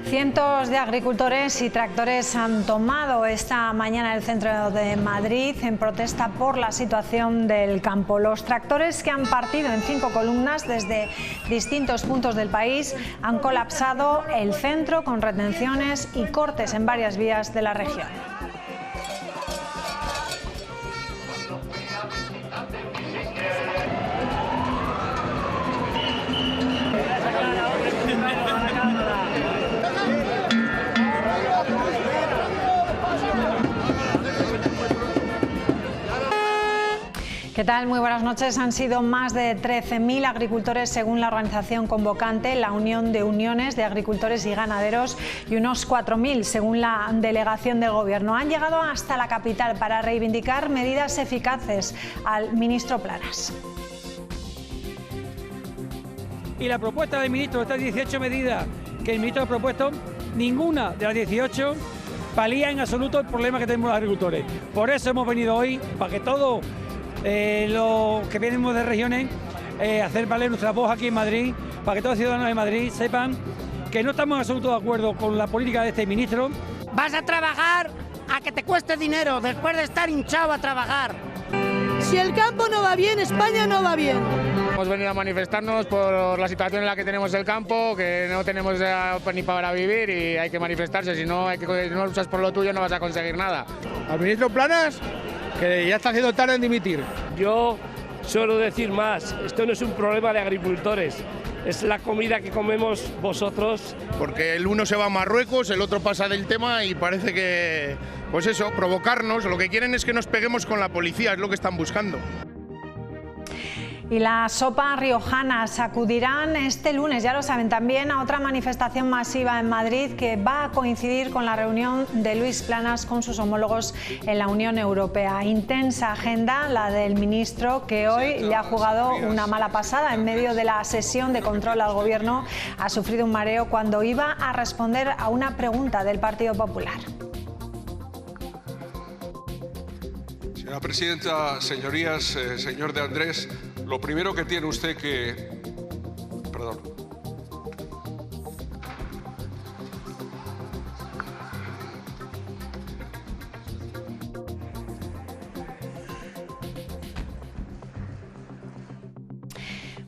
Cientos de agricultores y tractores han tomado esta mañana el centro de Madrid en protesta por la situación del campo. Los tractores, que han partido en 5 columnas desde distintos puntos del país, han colapsado el centro con retenciones y cortes en varias vías de la región. ¿Qué tal? Muy buenas noches. Han sido más de 13.000 agricultores según la organización convocante, la Unión de Uniones de Agricultores y Ganaderos, y unos 4.000 según la delegación del Gobierno. Han llegado hasta la capital para reivindicar medidas eficaces al ministro Planas. Y la propuesta del ministro, estas 18 medidas que el ministro ha propuesto, ninguna de las 18 palía en absoluto el problema que tenemos los agricultores. Por eso hemos venido hoy, para que todos los que venimos de regiones, hacer valer nuestra voz aquí en Madrid, para que todos los ciudadanos de Madrid sepan que no estamos en absoluto de acuerdo con la política de este ministro. Vas a trabajar a que te cueste dinero, después de estar hinchado a trabajar. Si el campo no va bien, España no va bien. Hemos venido a manifestarnos por la situación en la que tenemos el campo, que no tenemos ni para vivir y hay que manifestarse. Si no luchas por lo tuyo no vas a conseguir nada. Al ministro Planas, que ya está haciendo tarde en dimitir. Yo suelo decir más, esto no es un problema de agricultores, es la comida que comemos vosotros. Porque el uno se va a Marruecos, el otro pasa del tema y parece que, pues eso, provocarnos. Lo que quieren es que nos peguemos con la policía, es lo que están buscando. Y las sopas riojanas acudirán este lunes, ya lo saben, también a otra manifestación masiva en Madrid que va a coincidir con la reunión de Luis Planas con sus homólogos en la Unión Europea. Intensa agenda la del ministro, que hoy le ha jugado una mala pasada en medio de la sesión de control al Gobierno. Ha sufrido un mareo cuando iba a responder a una pregunta del Partido Popular. Señora presidenta, señorías, señor de Andrés, lo primero que tiene usted que... Perdón.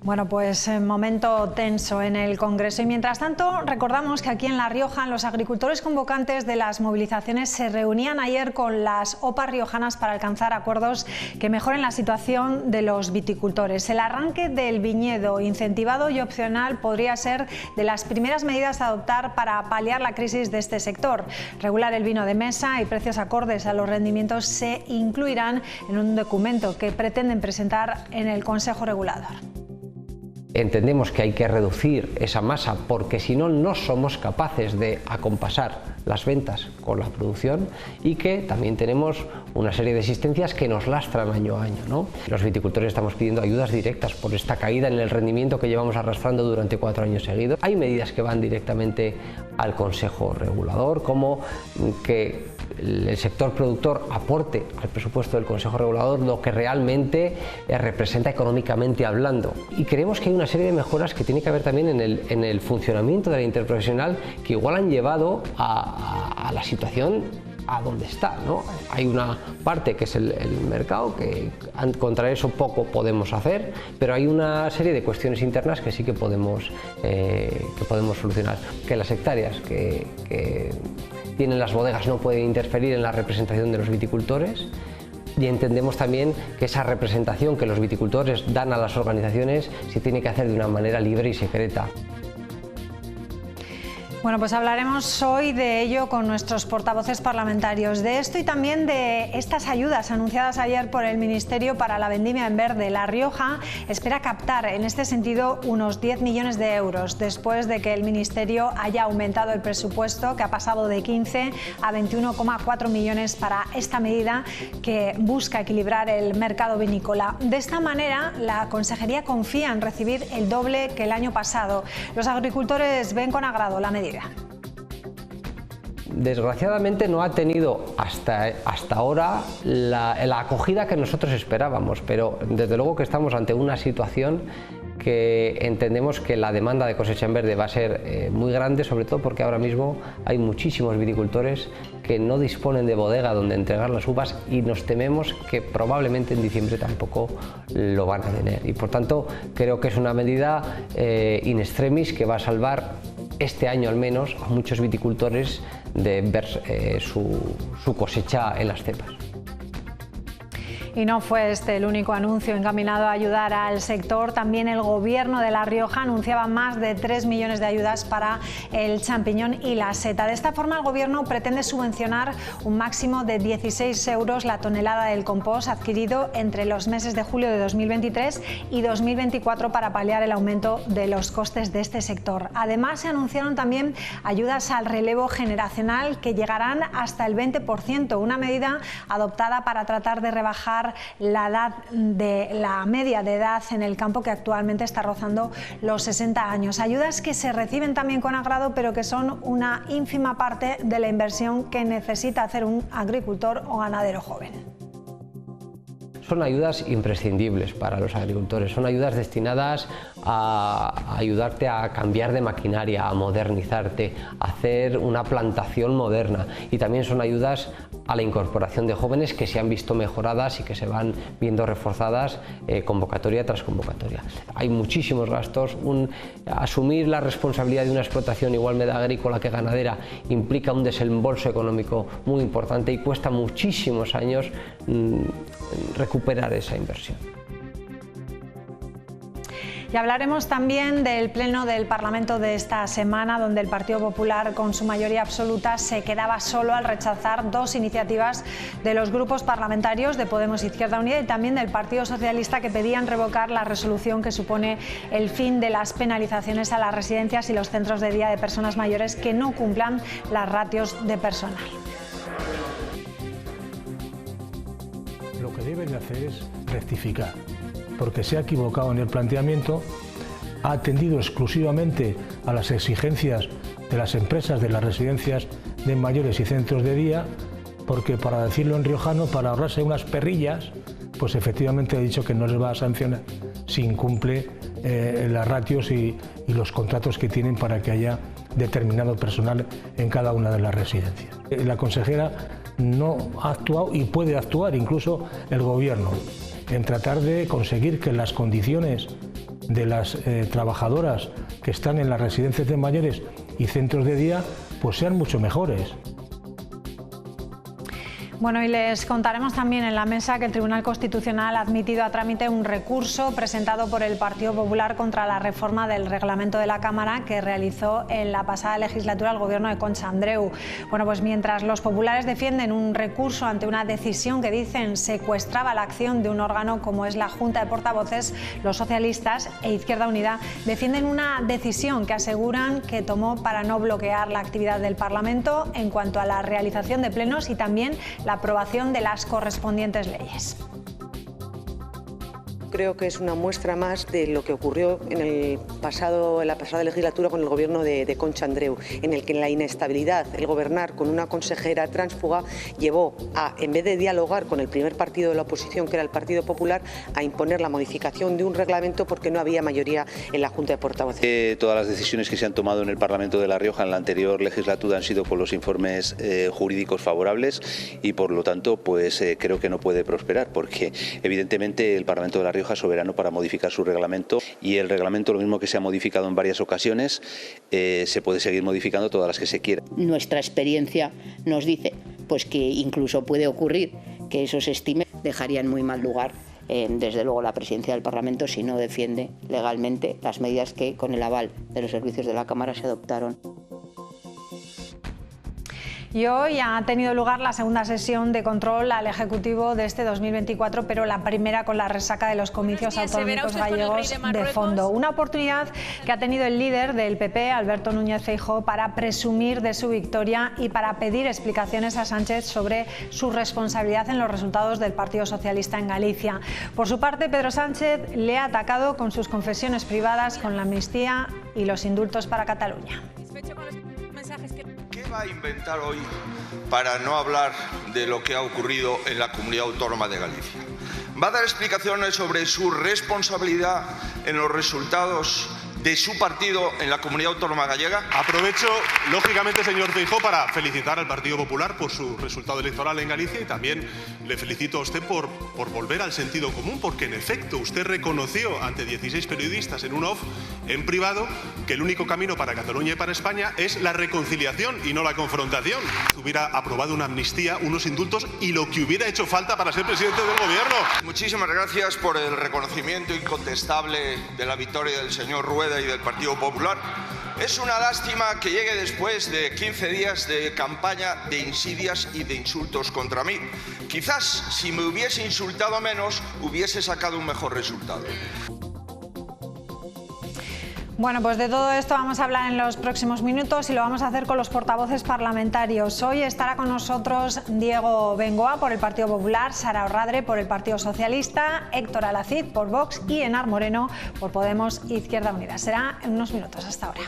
Bueno, pues momento tenso en el Congreso y mientras tanto recordamos que aquí en La Rioja los agricultores convocantes de las movilizaciones se reunían ayer con las OPA riojanas para alcanzar acuerdos que mejoren la situación de los viticultores. El arranque del viñedo incentivado y opcional podría ser de las primeras medidas a adoptar para paliar la crisis de este sector. Regular el vino de mesa y precios acordes a los rendimientos se incluirán en un documento que pretenden presentar en el Consejo Regulador. Entendemos que hay que reducir esa masa porque si no, no somos capaces de acompasar las ventas con la producción y que también tenemos una serie de existencias que nos lastran año a año, ¿no? Los viticultores estamos pidiendo ayudas directas por esta caída en el rendimiento que llevamos arrastrando durante 4 años seguidos. Hay medidas que van directamente al Consejo Regulador, como que el sector productor aporte al presupuesto del Consejo Regulador lo que realmente representa económicamente hablando. Y creemos que hay una serie de mejoras que tiene que haber también en el funcionamiento de la interprofesional que igual han llevado a la situación a donde está, ¿no? Hay una parte que es el mercado, que contra eso poco podemos hacer, pero hay una serie de cuestiones internas que sí que podemos solucionar. Que las hectáreas que tienen las bodegas no pueden interferir en la representación de los viticultores. Y entendemos también que esa representación que los viticultores dan a las organizaciones se tiene que hacer de una manera libre y secreta. Bueno, pues hablaremos hoy de ello con nuestros portavoces parlamentarios, de esto y también de estas ayudas anunciadas ayer por el Ministerio para la Vendimia en Verde. La Rioja espera captar en este sentido unos 10 millones de euros después de que el Ministerio haya aumentado el presupuesto, que ha pasado de 15 a 21,4 millones para esta medida que busca equilibrar el mercado vinícola. De esta manera, la Consejería confía en recibir el doble que el año pasado. Los agricultores ven con agrado la medida. desgraciadamente no ha tenido hasta ahora la acogida que nosotros esperábamos, pero desde luego que estamos ante una situación que entendemos que la demanda de cosecha en verde va a ser muy grande, sobre todo porque ahora mismo hay muchísimos viticultores que no disponen de bodega donde entregar las uvas y nos tememos que probablemente en diciembre tampoco lo van a tener. Y por tanto creo que es una medida in extremis que va a salvar este año al menos a muchos viticultores de ver su cosecha en las cepas. Y no fue este el único anuncio encaminado a ayudar al sector. También el Gobierno de La Rioja anunciaba más de 3 millones de ayudas para el champiñón y la seta. De esta forma, el Gobierno pretende subvencionar un máximo de 16 euros la tonelada del compost adquirido entre los meses de julio de 2023 y 2024 para paliar el aumento de los costes de este sector. Además, se anunciaron también ayudas al relevo generacional que llegarán hasta el 20%, una medida adoptada para tratar de rebajar la media de edad en el campo, que actualmente está rozando los 60 años. Ayudas que se reciben también con agrado, pero que son una ínfima parte de la inversión que necesita hacer un agricultor o ganadero joven. Son ayudas imprescindibles para los agricultores, son ayudas destinadas a ayudarte a cambiar de maquinaria, a modernizarte, a hacer una plantación moderna, y también son ayudas a la incorporación de jóvenes que se han visto mejoradas y que se van viendo reforzadas convocatoria tras convocatoria. Hay muchísimos gastos, asumir la responsabilidad de una explotación igualmente agrícola que ganadera implica un desembolso económico muy importante y cuesta muchísimos años recuperar esa inversión. Y hablaremos también del pleno del Parlamento de esta semana, donde el Partido Popular, con su mayoría absoluta, se quedaba solo al rechazar dos iniciativas de los grupos parlamentarios de Podemos, Izquierda Unida y también del Partido Socialista, que pedían revocar la resolución que supone el fin de las penalizaciones a las residencias y los centros de día de personas mayores que no cumplan las ratios de personal. Lo que deben de hacer es rectificar, porque se ha equivocado en el planteamiento, ha atendido exclusivamente a las exigencias de las empresas de las residencias de mayores y centros de día, porque, para decirlo en riojano, para ahorrarse unas perrillas, pues efectivamente ha dicho que no les va a sancionar si incumple las ratios y los contratos que tienen para que haya determinado personal en cada una de las residencias. La consejera no ha actuado, y puede actuar incluso el Gobierno, en tratar de conseguir que las condiciones de las trabajadoras que están en las residencias de mayores y centros de día pues sean mucho mejores. Bueno, y les contaremos también en la mesa que el Tribunal Constitucional ha admitido a trámite un recurso presentado por el Partido Popular contra la reforma del reglamento de la Cámara que realizó en la pasada legislatura el gobierno de Concha Andreu. Bueno, pues mientras los populares defienden un recurso ante una decisión que dicen secuestraba la acción de un órgano como es la Junta de Portavoces, los socialistas e Izquierda Unida defienden una decisión que aseguran que tomó para no bloquear la actividad del Parlamento en cuanto a la realización de plenos y también la aprobación de las correspondientes leyes. Creo que es una muestra más de lo que ocurrió en la pasada legislatura con el gobierno de Concha Andreu, en el que la inestabilidad, el gobernar con una consejera tránsfuga, llevó a, en vez de dialogar con el primer partido de la oposición, que era el Partido Popular, a imponer la modificación de un reglamento porque no había mayoría en la Junta de Portavoces. Todas las decisiones que se han tomado en el Parlamento de La Rioja en la anterior legislatura han sido con los informes jurídicos favorables y, por lo tanto, pues creo que no puede prosperar, porque evidentemente el Parlamento de La Rioja es soberano para modificar su reglamento, y el reglamento, lo mismo que se ha modificado en varias ocasiones, se puede seguir modificando todas las que se quiera. Nuestra experiencia nos dice pues que incluso puede ocurrir que esos estimes dejarían muy mal lugar desde luego la presidencia del Parlamento si no defiende legalmente las medidas que, con el aval de los servicios de la Cámara, se adoptaron. Y hoy ha tenido lugar la segunda sesión de control al Ejecutivo de este 2024, pero la primera con la resaca de los comicios autonómicos gallegos de fondo. Una oportunidad que ha tenido el líder del PP, Alberto Núñez Feijóo, para presumir de su victoria y para pedir explicaciones a Sánchez sobre su responsabilidad en los resultados del Partido Socialista en Galicia. Por su parte, Pedro Sánchez le ha atacado con sus confesiones privadas, con la amnistía y los indultos para Cataluña. va a inventar hoy para no hablar de lo que ha ocurrido en la Comunidad Autónoma de Galicia? ¿Va a dar explicaciones sobre su responsabilidad en los resultados de su partido en la Comunidad Autónoma Gallega? Aprovecho, lógicamente, señor Feijóo, para felicitar al Partido Popular por su resultado electoral en Galicia y también le felicito a usted por volver al sentido común, porque en efecto usted reconoció ante 16 periodistas en un off, en privado, que el único camino para Cataluña y para España es la reconciliación y no la confrontación. Hubiera aprobado una amnistía, unos indultos y lo que hubiera hecho falta para ser presidente del gobierno. Muchísimas gracias por el reconocimiento incontestable de la victoria del señor Rueda y del Partido Popular. Es una lástima que llegue después de 15 días de campaña de insidias y de insultos contra mí. Quizás si me hubiese insultado menos, hubiese sacado un mejor resultado. Bueno, pues de todo esto vamos a hablar en los próximos minutos y lo vamos a hacer con los portavoces parlamentarios. Hoy estará con nosotros Diego Bengoa por el Partido Popular, Sara Orradre por el Partido Socialista, Héctor Alacid por Vox y Enar Moreno por Podemos Izquierda Unida. Será en unos minutos. Hasta ahora.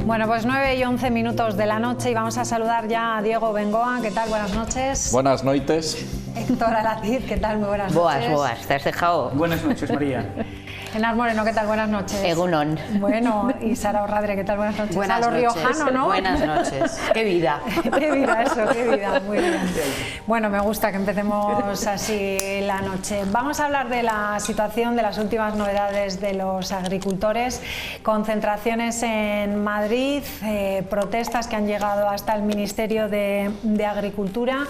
Bueno, pues 9 y 11 minutos de la noche y vamos a saludar ya a Diego Bengoa. ¿Qué tal? Buenas noches. Buenas noites. Héctor Alacid, ¿qué tal? Muy buenas noches. Boas, ¿te has dejado? Buenas noches, María. Enar Moreno, ¿qué tal? Buenas noches. Egunon. Bueno, y Sara Orradre, ¿qué tal? Buenas noches. Buenas a lo noches. riojano, ¿no? Buenas noches. Qué vida. Qué vida eso, qué vida. Muy bien. Bueno, me gusta que empecemos así la noche. Vamos a hablar de la situación, de las últimas novedades de los agricultores. Concentraciones en Madrid, protestas que han llegado hasta el Ministerio de Agricultura,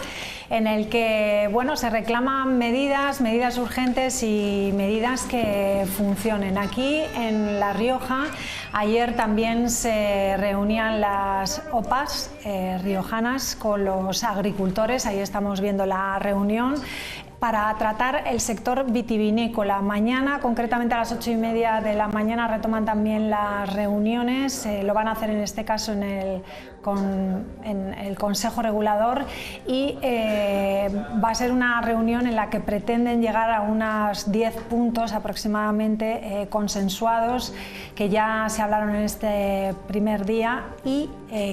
en el que, bueno, se reclaman medidas urgentes y medidas que funcionen. Aquí en La Rioja ayer también se reunían las OPAs riojanas con los agricultores. Ahí estamos viendo la reunión para tratar el sector vitivinícola. Mañana, concretamente a las 8:30 de la mañana, retoman también las reuniones. Lo van a hacer en este caso en el Consejo Regulador y va a ser una reunión en la que pretenden llegar a unos 10 puntos aproximadamente consensuados, que ya se hablaron en este primer día y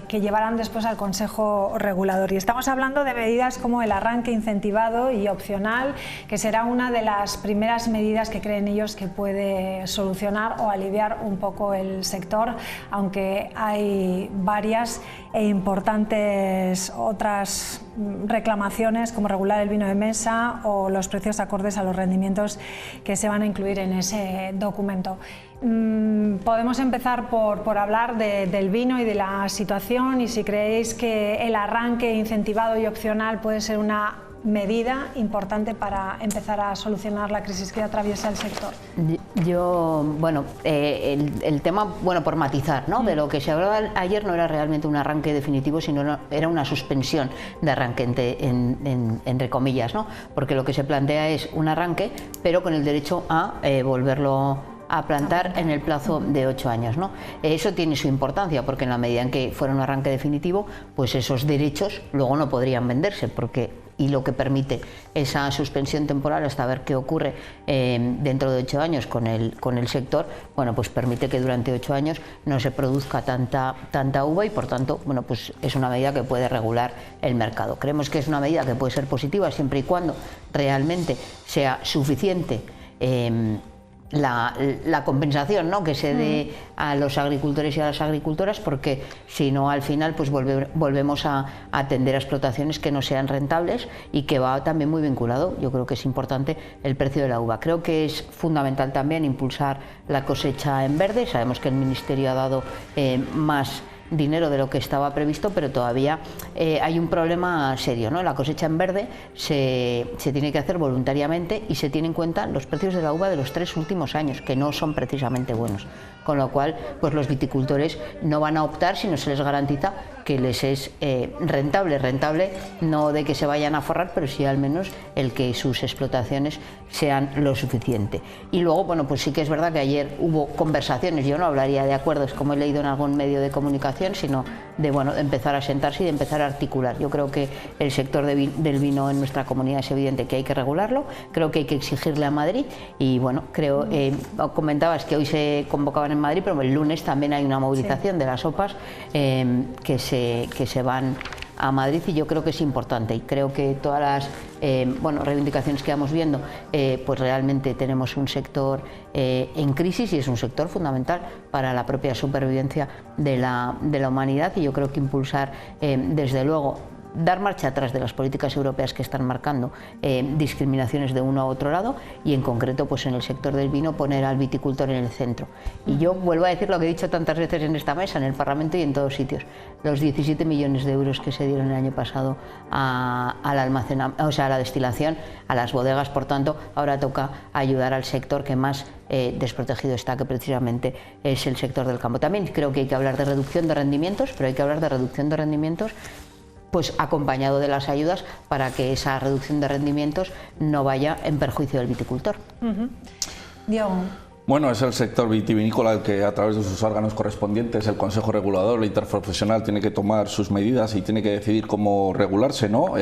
que llevarán después al Consejo Regulador. Y estamos hablando de medidas como el arranque incentivado y opcional, que será una de las primeras medidas que creen ellos que puede solucionar o aliviar un poco el sector, aunque hay varias e importantes otras reclamaciones, como regular el vino de mesa o los precios acordes a los rendimientos que se van a incluir en ese documento. Podemos empezar por hablar del vino y de la situación, y si creéis que el arranque incentivado y opcional puede ser una medida importante para empezar a solucionar la crisis que atraviesa el sector. Yo, bueno, el tema, bueno, por matizar, ¿no? De lo que se hablaba ayer no era realmente un arranque definitivo, sino era una suspensión de arranque, entre comillas, ¿no? Porque lo que se plantea es un arranque, pero con el derecho a volverlo a plantar en el plazo de 8 años, ¿no? Eso tiene su importancia, porque en la medida en que fuera un arranque definitivo, pues esos derechos luego no podrían venderse, y lo que permite esa suspensión temporal hasta ver qué ocurre dentro de 8 años con el sector, bueno, pues permite que durante 8 años no se produzca tanta uva y, por tanto, bueno, pues es una medida que puede regular el mercado. Creemos que es una medida que puede ser positiva siempre y cuando realmente sea suficiente la compensación, ¿no?, que se dé a los agricultores y a las agricultoras, porque si no, al final pues volvemos a atender a explotaciones que no sean rentables, y que va también muy vinculado, yo creo que es importante, el precio de la uva. Creo que es fundamental también impulsar la cosecha en verde. Sabemos que el Ministerio ha dado más dinero de lo que estaba previsto, pero todavía hay un problema serio, ¿no? La cosecha en verde se tiene que hacer voluntariamente y se tiene en cuenta los precios de la uva de los 3 últimos años, que no son precisamente buenos. con lo cual pues los viticultores no van a optar si no se les garantiza que les es rentable no de que se vayan a forrar, pero sí al menos el que sus explotaciones sean lo suficiente. Y luego, bueno, pues sí que es verdad que ayer hubo conversaciones, yo no hablaría de acuerdos como he leído en algún medio de comunicación, sino de, bueno, de empezar a sentarse y de empezar a articular. Yo creo que el sector del vino en nuestra comunidad es evidente que hay que regularlo, creo que hay que exigirle a Madrid y bueno, creo, comentabas que hoy se convocaban en Madrid, pero el lunes también hay una movilización de las OPAs que se van a Madrid y yo creo que es importante y creo que todas las reivindicaciones que vamos viendo, pues realmente tenemos un sector en crisis y es un sector fundamental para la propia supervivencia de la humanidad y yo creo que impulsar desde luego dar marcha atrás de las políticas europeas que están marcando discriminaciones de uno a otro lado y en concreto pues en el sector del vino poner al viticultor en el centro. Y yo vuelvo a decir lo que he dicho tantas veces en esta mesa, en el Parlamento y en todos sitios, los 17 millones de euros que se dieron el año pasado al almacenamiento, o sea, a la destilación, a las bodegas, por tanto, ahora toca ayudar al sector que más desprotegido está, que precisamente es el sector del campo. También creo que hay que hablar de reducción de rendimientos, pero hay que hablar de reducción de rendimientos pues acompañado de las ayudas para que esa reducción de rendimientos no vaya en perjuicio del viticultor. Diego. Bueno, es el sector vitivinícola el que a través de sus órganos correspondientes, el Consejo Regulador, el Interprofesional, tiene que tomar sus medidas y tiene que decidir cómo regularse, ¿no?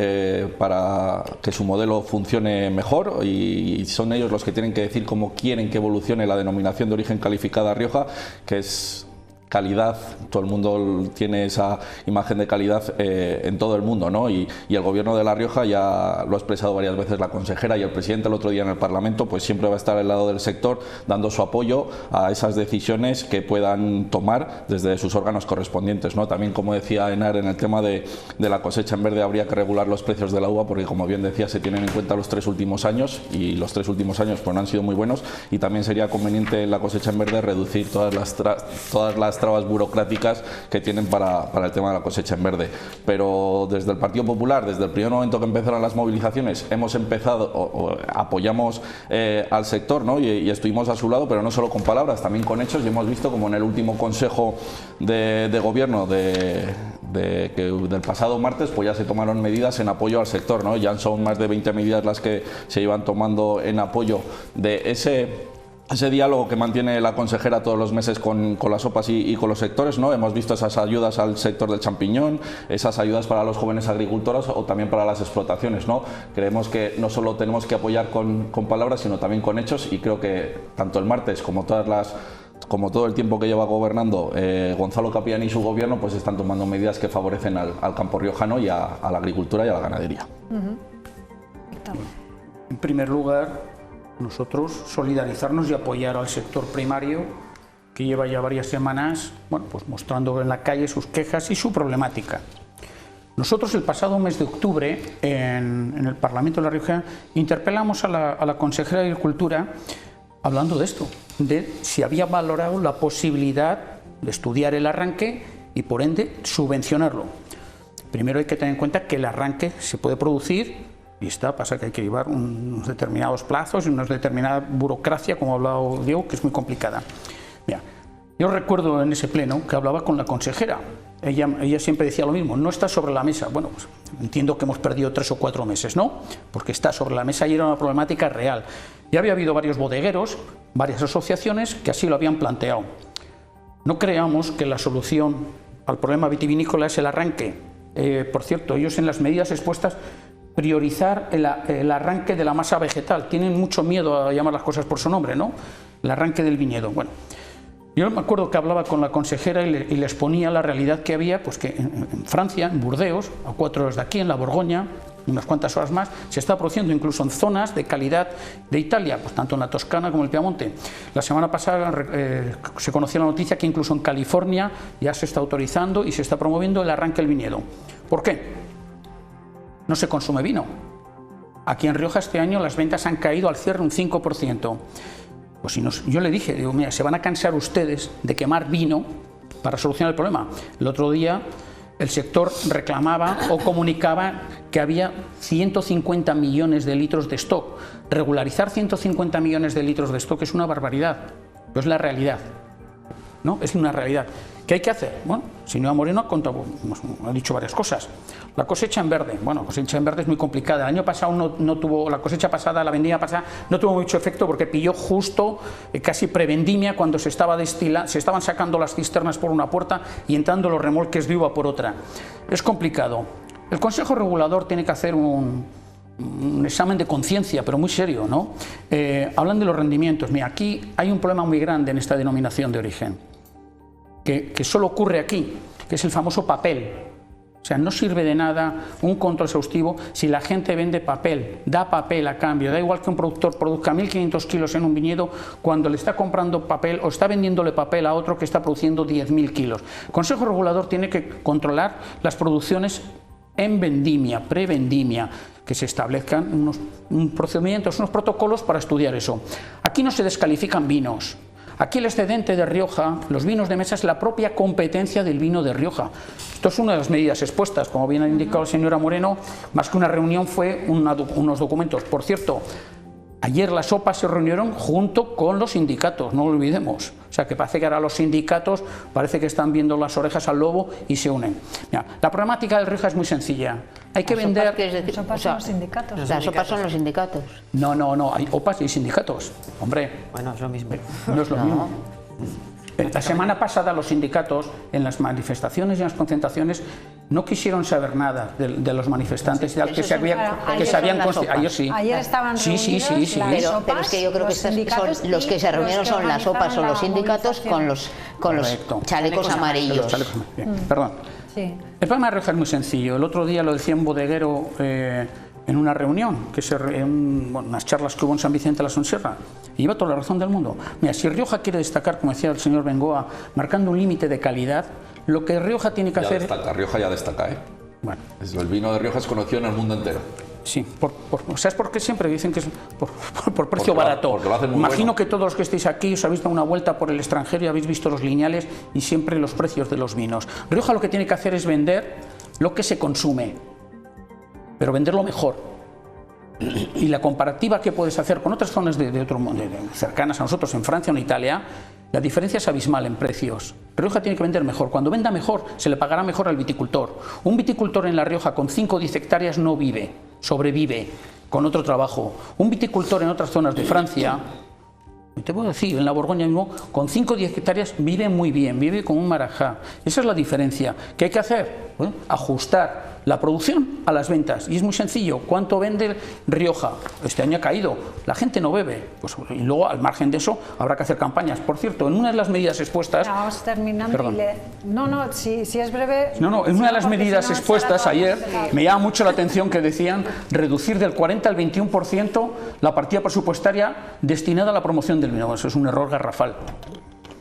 Para que su modelo funcione mejor y son ellos los que tienen que decir cómo quieren que evolucione la denominación de origen calificada Rioja, que es calidad, todo el mundo tiene esa imagen de calidad en todo el mundo, ¿no? Y el Gobierno de La Rioja ya lo ha expresado varias veces la consejera y el presidente el otro día en el Parlamento, pues siempre va a estar al lado del sector dando su apoyo a esas decisiones que puedan tomar desde sus órganos correspondientes, ¿no? También, como decía Henar, en el tema de la cosecha en verde habría que regular los precios de la uva porque, como bien decía, se tienen en cuenta los 3 últimos años y los 3 últimos años pues no han sido muy buenos y también sería conveniente en la cosecha en verde reducir todas las trabas burocráticas que tienen para el tema de la cosecha en verde. Pero desde el Partido Popular, desde el primer momento que empezaron las movilizaciones, hemos empezado, apoyamos al sector, ¿no? y estuvimos a su lado, pero no solo con palabras, también con hechos, y hemos visto como en el último Consejo de Gobierno del pasado martes, pues ya se tomaron medidas en apoyo al sector, ¿no? Ya son más de 20 medidas las que se iban tomando en apoyo de ese diálogo que mantiene la consejera todos los meses con las OPAs y con los sectores, ¿no? Hemos visto esas ayudas al sector del champiñón, esas ayudas para los jóvenes agricultores o también para las explotaciones, ¿no? Creemos que no solo tenemos que apoyar con palabras, sino también con hechos y creo que tanto el martes como todo el tiempo que lleva gobernando Gonzalo Capellán y su gobierno, pues están tomando medidas que favorecen al campo riojano y a la agricultura y a la ganadería. En primer lugar, nosotros solidarizarnos y apoyar al sector primario que lleva ya varias semanas, bueno, pues mostrando en la calle sus quejas y su problemática. Nosotros el pasado mes de octubre en el Parlamento de La Rioja interpelamos a la consejera de Agricultura hablando de esto, de si había valorado la posibilidad de estudiar el arranque y por ende subvencionarlo. Primero hay que tener en cuenta que el arranque se puede producir y pasa que hay que llevar unos determinados plazos y una determinada burocracia, como ha hablado Diego, que es muy complicada. Mira, yo recuerdo en ese pleno que hablaba con la consejera. Ella siempre decía lo mismo, no está sobre la mesa. Bueno, pues entiendo que hemos perdido 3 o 4 meses, ¿no? Porque está sobre la mesa y era una problemática real. Ya había habido varios bodegueros, varias asociaciones que así lo habían planteado. No creamos que la solución al problema vitivinícola es el arranque. Por cierto, ellos en las medidas expuestas priorizar el arranque de la masa vegetal. Tienen mucho miedo a llamar las cosas por su nombre, ¿no? El arranque del viñedo. Bueno, yo me acuerdo que hablaba con la consejera y le exponía la realidad que había, pues que en Francia, en Burdeos, a 4 horas de aquí, en la Borgoña, unas cuantas horas más, se está produciendo incluso en zonas de calidad de Italia, pues tanto en la Toscana como en el Piamonte. La semana pasada se conoció la noticia que incluso en California ya se está autorizando y se está promoviendo el arranque del viñedo. ¿Por qué? No se consume vino. Aquí en Rioja este año las ventas han caído al cierre un 5%. Pues yo le dije, digo, mira, se van a cansar ustedes de quemar vino para solucionar el problema. El otro día el sector reclamaba o comunicaba que había 150 millones de litros de stock. Regularizar 150 millones de litros de stock es una barbaridad, pero es la realidad. ¿no? Es una realidad. ¿Qué hay que hacer? Bueno, señora Moreno ha dicho varias cosas. La cosecha en verde, bueno, la cosecha en verde es muy complicada. El año pasado no tuvo, la cosecha pasada, la vendimia pasada, no tuvo mucho efecto porque pilló justo, casi prevendimia, cuando se estaban sacando las cisternas por una puerta y entrando los remolques de uva por otra. Es complicado. El Consejo Regulador tiene que hacer un examen de conciencia, pero muy serio, ¿no? Hablan de los rendimientos. Mira, aquí hay un problema muy grande en esta denominación de origen, que solo ocurre aquí, que es el famoso papel. O sea, no sirve de nada un control exhaustivo si la gente vende papel, da papel a cambio. Da igual que un productor produzca 1.500 kilos en un viñedo cuando le está comprando papel o está vendiéndole papel a otro que está produciendo 10.000 kilos. El Consejo Regulador tiene que controlar las producciones en vendimia, prevendimia, que se establezcan unos procedimientos, unos protocolos para estudiar eso. Aquí no se descalifican vinos. Aquí el excedente de Rioja, los vinos de mesa, es la propia competencia del vino de Rioja. Esto es una de las medidas expuestas, como bien ha indicado la señora Moreno, más que una reunión fue unos documentos. Por cierto, ayer las OPA se reunieron junto con los sindicatos, no lo olvidemos. O sea, que parece que ahora los sindicatos parece que están viendo las orejas al lobo y se unen. Mira, la problemática del Rioja es muy sencilla. Hay que vender... Las OPA son los sindicatos. Las OPA son los sindicatos. No, hay OPAs y sindicatos. Hombre. Bueno, es lo mismo. No es lo mismo. La semana pasada los sindicatos en las manifestaciones y en las concentraciones no quisieron saber nada de los manifestantes que se habían constituido. Ayer estaban reunidos las OPAs, pero es que yo creo que los que se reunieron son las OPAs, son los sindicatos con los chalecos amarillos. Perdón. Sí. El problema de Rioja es muy sencillo. El otro día lo decía un bodeguero en una reunión, unas charlas que hubo en San Vicente de la Sonserra, y lleva toda la razón del mundo. Mira, si Rioja quiere destacar, como decía el señor Bengoa, marcando un límite de calidad, lo que Rioja tiene que hacer... Rioja ya destaca, ¿eh? Bueno. El vino de Rioja es conocido en el mundo entero. Sí, ¿sabes por qué siempre dicen que es por precio barato? Imagino que todos los que estéis aquí os habéis dado una vuelta por el extranjero y habéis visto los lineales y siempre los precios de los vinos. Rioja lo que tiene que hacer es vender lo que se consume, pero venderlo mejor. Y la comparativa que puedes hacer con otras zonas de otro mundo, cercanas a nosotros, en Francia o en Italia, la diferencia es abismal en precios. Rioja tiene que vender mejor. Cuando venda mejor, se le pagará mejor al viticultor. Un viticultor en La Rioja con 5 o 10 hectáreas no vive, sobrevive con otro trabajo. Un viticultor en otras zonas de Francia, te puedo decir, en la Borgoña mismo, con 5 o 10 hectáreas vive muy bien, vive con un marajá. Esa es la diferencia. ¿Qué hay que hacer? Bueno, ajustar la producción a las ventas. Y es muy sencillo. ¿Cuánto vende Rioja? Este año ha caído. La gente no bebe. Pues, y luego, al margen de eso, habrá que hacer campañas. Por cierto, en una de las medidas expuestas... Vamos terminando. Si es breve... En una de las medidas expuestas ayer me llama mucho la atención que decían reducir del 40 al 21% la partida presupuestaria destinada a la promoción del vino. Eso es un error garrafal.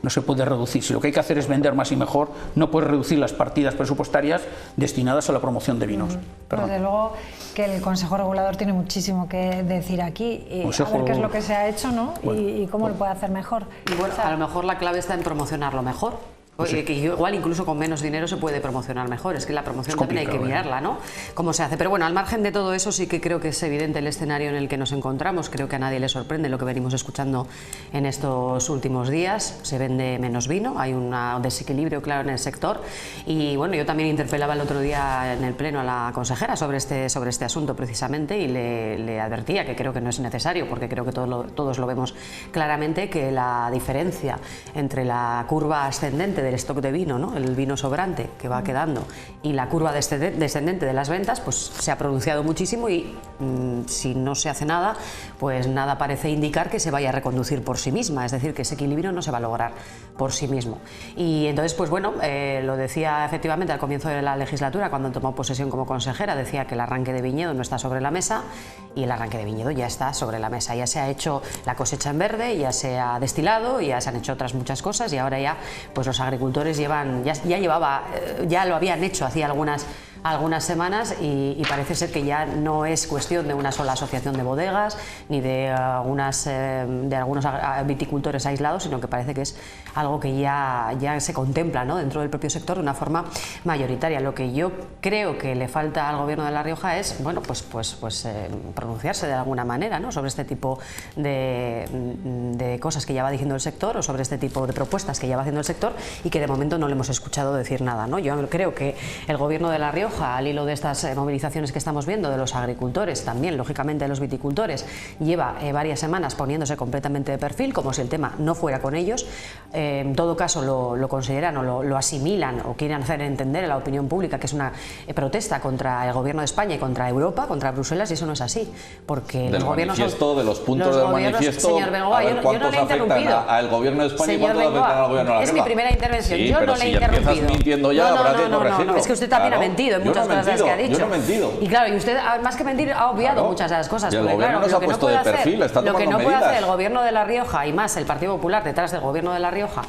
No se puede reducir. Si lo que hay que hacer es vender más y mejor, no puedes reducir las partidas presupuestarias destinadas a la promoción de vinos. Desde luego que el Consejo Regulador tiene muchísimo que decir aquí, y a ver qué es lo que se ha hecho, ¿no? Y cómo lo puede hacer mejor. Y bueno, a lo mejor la clave está en promocionarlo mejor. Oye, que igual incluso con menos dinero se puede promocionar mejor. Es que la promoción también hay que mirarla, ¿no? Cómo se hace. Pero bueno, al margen de todo eso, sí que creo que es evidente el escenario en el que nos encontramos. Creo que a nadie le sorprende lo que venimos escuchando en estos últimos días. Se vende menos vino, hay un desequilibrio claro en el sector. Y bueno, yo también interpelaba el otro día en el Pleno a la consejera sobre este asunto precisamente, y le advertía que creo que no es necesario, porque creo que todos lo vemos claramente, que la diferencia entre la curva ascendente del stock de vino, ¿no? El vino sobrante que va quedando, y la curva descendente de las ventas, pues se ha pronunciado muchísimo, y si no se hace nada, pues nada parece indicar que se vaya a reconducir por sí misma, es decir, que ese equilibrio no se va a lograr por sí mismo. Y entonces, pues bueno, lo decía efectivamente al comienzo de la legislatura, cuando tomó posesión como consejera, decía que el arranque de viñedo no está sobre la mesa, y el arranque de viñedo ya está sobre la mesa. Ya se ha hecho la cosecha en verde, ya se ha destilado, ya se han hecho otras muchas cosas, y ahora ya pues los agricultores ya lo habían hecho hacía algunas algunas semanas y parece ser que ya no es cuestión de una sola asociación de bodegas ni de algunos viticultores aislados, sino que parece que es algo que ya se contempla, ¿no?, dentro del propio sector de una forma mayoritaria. Lo que yo creo que le falta al Gobierno de La Rioja es, bueno, pues pronunciarse de alguna manera, ¿no?, sobre este tipo de cosas que ya va diciendo el sector o sobre este tipo de propuestas que ya va haciendo el sector y que de momento no le hemos escuchado decir nada, ¿no? Yo creo que el Gobierno de La Rioja, al hilo de estas movilizaciones que estamos viendo de los agricultores, también lógicamente de los viticultores, lleva varias semanas poniéndose completamente de perfil, como si el tema no fuera con ellos. En todo caso lo consideran o lo asimilan o quieren hacer entender a la opinión pública que es una protesta contra el Gobierno de España y contra Europa, contra Bruselas, y eso no es así, porque los gobiernos de los puntos del manifiesto, señor Bengoa, a ver cuántos afectan al Gobierno de España y cuántos afectan al Gobierno de La Rioja. Es mi primera intervención, sí, yo no le he interrumpido. Empiezas mintiendo ya, habrá que corregirlo. Es que usted también ha mentido en muchas cosas que ha dicho. Yo no he mentido. Y claro, y usted, más que mentir, ha obviado muchas de las cosas. Y el Gobierno nos ha puesto de perfil, está tomando medidas. Lo que no puede hacer el Gobierno de La Rioja y más el Partido Popular detrás del Gobierno de La Rioja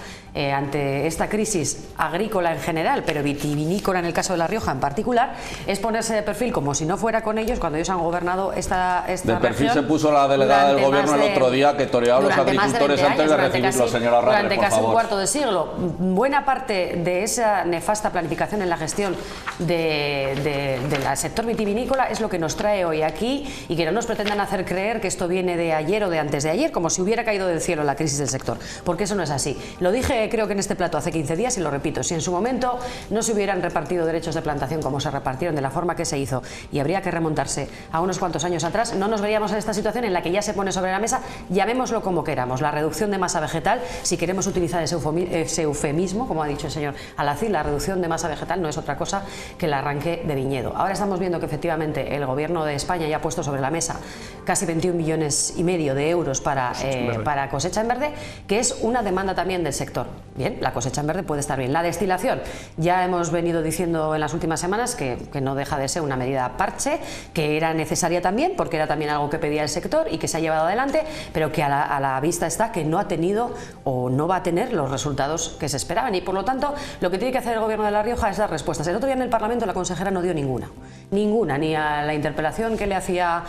ante esta crisis agrícola en general, pero vitivinícola en el caso de La Rioja en particular, es ponerse de perfil como si no fuera con ellos cuando ellos han gobernado esta de perfil se puso la delegada del Gobierno el otro día que toreaba a los agricultores antes de recibirlo, señora Arrate, durante casi un cuarto de siglo. Buena parte de esa nefasta planificación en la gestión del sector vitivinícola es lo que nos trae hoy aquí, y que no nos pretendan hacer creer que esto viene de ayer o de antes de ayer, como si hubiera caído del cielo la crisis del sector, porque eso no es así. Lo dije creo que en este plato hace 15 días y lo repito, si en su momento no se hubieran repartido derechos de plantación como se repartieron, de la forma que se hizo, y habría que remontarse a unos cuantos años atrás, no nos veríamos en esta situación en la que ya se pone sobre la mesa, llamémoslo como queramos, la reducción de masa vegetal, si queremos utilizar ese eufemismo, como ha dicho el señor Alacid, la reducción de masa vegetal no es otra cosa que el arranque de viñedo. Ahora estamos viendo que efectivamente el Gobierno de España ya ha puesto sobre la mesa casi 21,5 millones de euros para cosecha en verde, que es una demanda también del sector. Bien, la cosecha en verde puede estar bien. La destilación, ya hemos venido diciendo en las últimas semanas que no deja de ser una medida parche, que era necesaria también, porque era también algo que pedía el sector y que se ha llevado adelante, pero que a la vista está que no ha tenido o no va a tener los resultados que se esperaban, y por lo tanto lo que tiene que hacer el Gobierno de La Rioja es dar respuestas. El otro día en el Parlamento la consejera no dio ninguna, ni a la interpelación que le hacía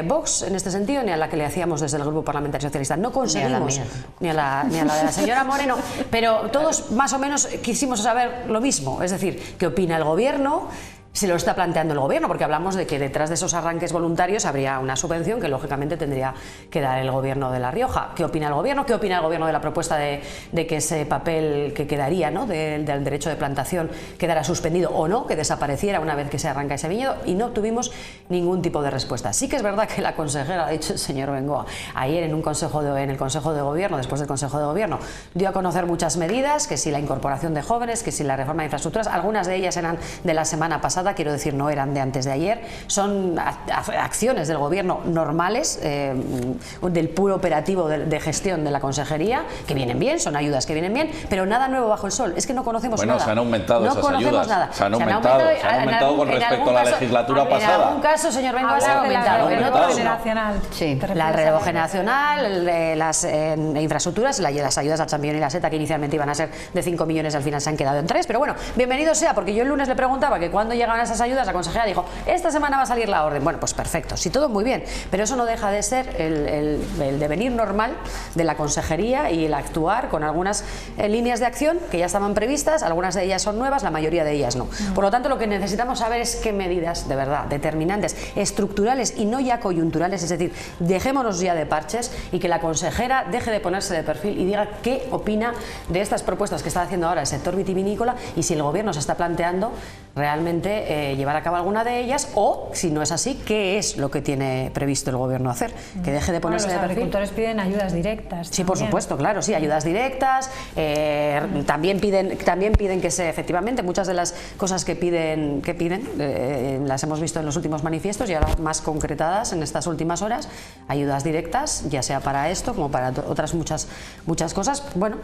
Vox en este sentido, ni a la que le hacíamos desde el Grupo Parlamentario Socialista. No conseguimos, ni a la de la señora Moreno, pero todos más o menos quisimos saber lo mismo, es decir, ¿qué opina el Gobierno? Si lo está planteando el Gobierno, porque hablamos de que detrás de esos arranques voluntarios habría una subvención que lógicamente tendría que dar el Gobierno de La Rioja. ¿Qué opina el Gobierno? ¿Qué opina el Gobierno de la propuesta de que ese papel que quedaría, ¿no?, del derecho de plantación quedara suspendido o no, que desapareciera una vez que se arranca ese viñedo? Y no obtuvimos ningún tipo de respuesta. Sí que es verdad que la consejera, ha dicho el señor Bengoa, ayer en el Consejo de Gobierno, después del Consejo de Gobierno, dio a conocer muchas medidas, que si la incorporación de jóvenes, que si la reforma de infraestructuras, algunas de ellas eran de la semana pasada, quiero decir, no eran de antes de ayer, son acciones del Gobierno normales, del puro operativo de gestión de la consejería, que vienen bien, son ayudas que vienen bien, pero nada nuevo bajo el sol, es que no conocemos nada. Bueno, se han aumentado esas ayudas, nada. Se han aumentado con respecto a la legislatura pasada. En algún caso, señor Bengoa, se ha aumentado. El relevo generacional. Sí, el relevo generacional, las infraestructuras, las ayudas al champiñón y la seta, que inicialmente iban a ser de 5 millones, al final se han quedado en 3, pero bueno, bienvenido sea, porque yo el lunes le preguntaba que cuándo llegaban esas ayudas, la consejera dijo, esta semana va a salir la orden. Bueno, pues perfecto, sí, todo muy bien, pero eso no deja de ser el devenir normal de la consejería y el actuar con algunas líneas de acción que ya estaban previstas, algunas de ellas son nuevas, la mayoría de ellas no. Por lo tanto, lo que necesitamos saber es qué medidas de verdad determinantes, estructurales y no ya coyunturales, es decir, dejémonos ya de parches y que la consejera deje de ponerse de perfil y diga qué opina de estas propuestas que está haciendo ahora el sector vitivinícola, y si el Gobierno se está planteando realmente llevar a cabo alguna de ellas, o si no es así, qué es lo que tiene previsto el Gobierno hacer, que deje de ponerse de perfil. Los agricultores piden ayudas directas. Sí, por supuesto, claro, sí, ayudas directas, también piden que se, efectivamente, muchas de las cosas que piden las hemos visto en los últimos manifiestos y ahora más concretadas en estas últimas horas, ayudas directas, ya sea para esto como para otras muchas cosas. Bueno,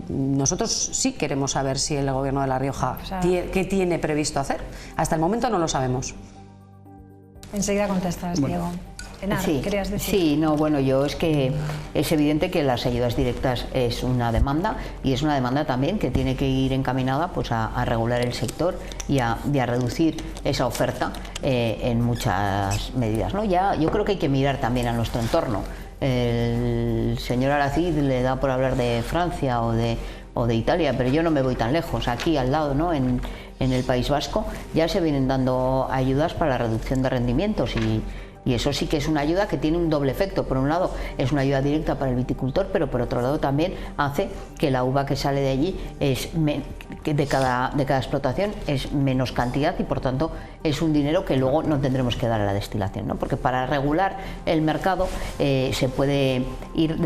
nosotros sí queremos saber si el Gobierno de La Rioja qué tiene previsto hacer. Hasta el momento no lo sabemos. Enseguida contestas, Diego. Enar, ¿querías decir? Sí, no, bueno, yo es que es evidente que las ayudas directas es una demanda y es una demanda también que tiene que ir encaminada pues a regular el sector y a reducir esa oferta en muchas medidas, ¿no? Ya, yo creo que hay que mirar también a nuestro entorno. El señor Aracid le da por hablar de Francia o de Italia, pero yo no me voy tan lejos. Aquí al lado, ¿no? En el País Vasco ya se vienen dando ayudas para la reducción de rendimientos y eso sí que es una ayuda que tiene un doble efecto. Por un lado es una ayuda directa para el viticultor, pero por otro lado también hace que la uva que sale de allí de cada explotación es menos cantidad y por tanto es un dinero que luego no tendremos que dar a la destilación, ¿no? Porque para regular el mercado se puede ir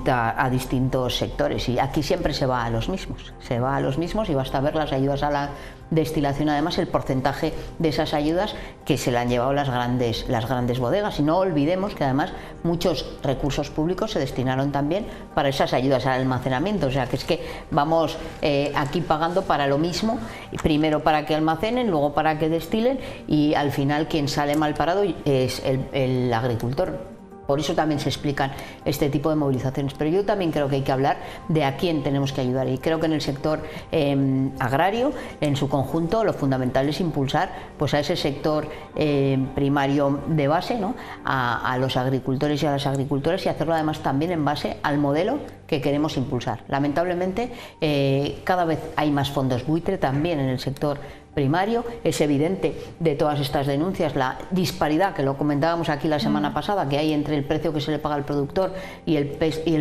a distintos sectores y aquí siempre se va a los mismos. Se va a los mismos y basta ver las ayudas a la destilación, además el porcentaje de esas ayudas que se le han llevado las grandes bodegas, y no olvidemos que además muchos recursos públicos se destinaron también para esas ayudas al almacenamiento, o sea que es que vamos aquí pagando para lo mismo, primero para que almacenen, luego para que destilen y al final quien sale mal parado es el agricultor. Por eso también se explican este tipo de movilizaciones. Pero yo también creo que hay que hablar de a quién tenemos que ayudar. Y creo que en el sector agrario, en su conjunto, lo fundamental es impulsar pues, a ese sector primario de base, ¿no? A los agricultores y a las agricultoras y hacerlo además también en base al modelo que queremos impulsar. Lamentablemente, cada vez hay más fondos buitre también en el sector primario. Es evidente de todas estas denuncias la disparidad, que lo comentábamos aquí la semana pasada, que hay entre el precio que se le paga al productor y el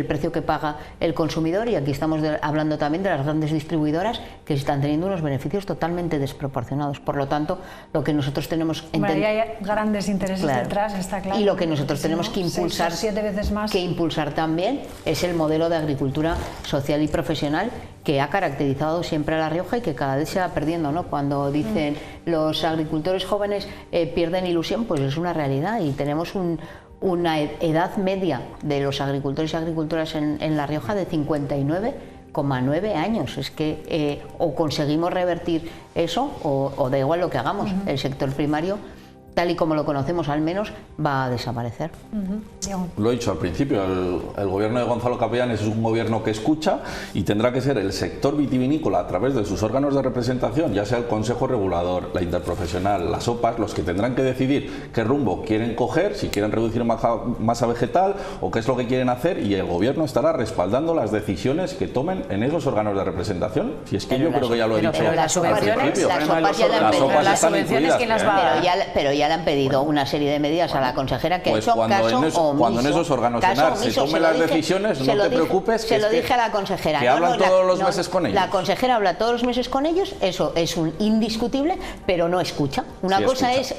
precio que paga el consumidor, y aquí estamos hablando también de las grandes distribuidoras que están teniendo unos beneficios totalmente desproporcionados. Por lo tanto, lo que nosotros tenemos hay grandes intereses detrás, está claro. Y lo que nosotros tenemos que impulsar, 6 o 7 veces más. También es el modelo de agricultura social y profesional que ha caracterizado siempre a La Rioja y que cada vez se va perdiendo, ¿no? Cuando dicen los agricultores jóvenes pierden ilusión, pues es una realidad y tenemos una edad media de los agricultores y agricultoras en La Rioja de 59,9 años. Es que o conseguimos revertir eso o da igual lo que hagamos, el sector primario, tal y como lo conocemos al menos, va a desaparecer. Lo he dicho al principio, el gobierno de Gonzalo Capellanes es un gobierno que escucha y tendrá que ser el sector vitivinícola a través de sus órganos de representación, ya sea el Consejo Regulador, la Interprofesional, las OPAs, los que tendrán que decidir qué rumbo quieren coger, si quieren reducir masa vegetal o qué es lo que quieren hacer, y el gobierno estará respaldando las decisiones que tomen en esos órganos de representación. Si es que yo creo que ya lo he dicho las subvenciones, las subvenciones, ¿quién las va a dar? Pero ya le han pedido una serie de medidas a la consejera que pues ha hecho caso omiso. Cuando en esos órganos se tomen las decisiones, no te preocupes. Se lo dije a la consejera. Que hablan todos los meses con ellos. La consejera habla todos los meses con ellos, eso es un indiscutible, pero no escucha. Una cosa es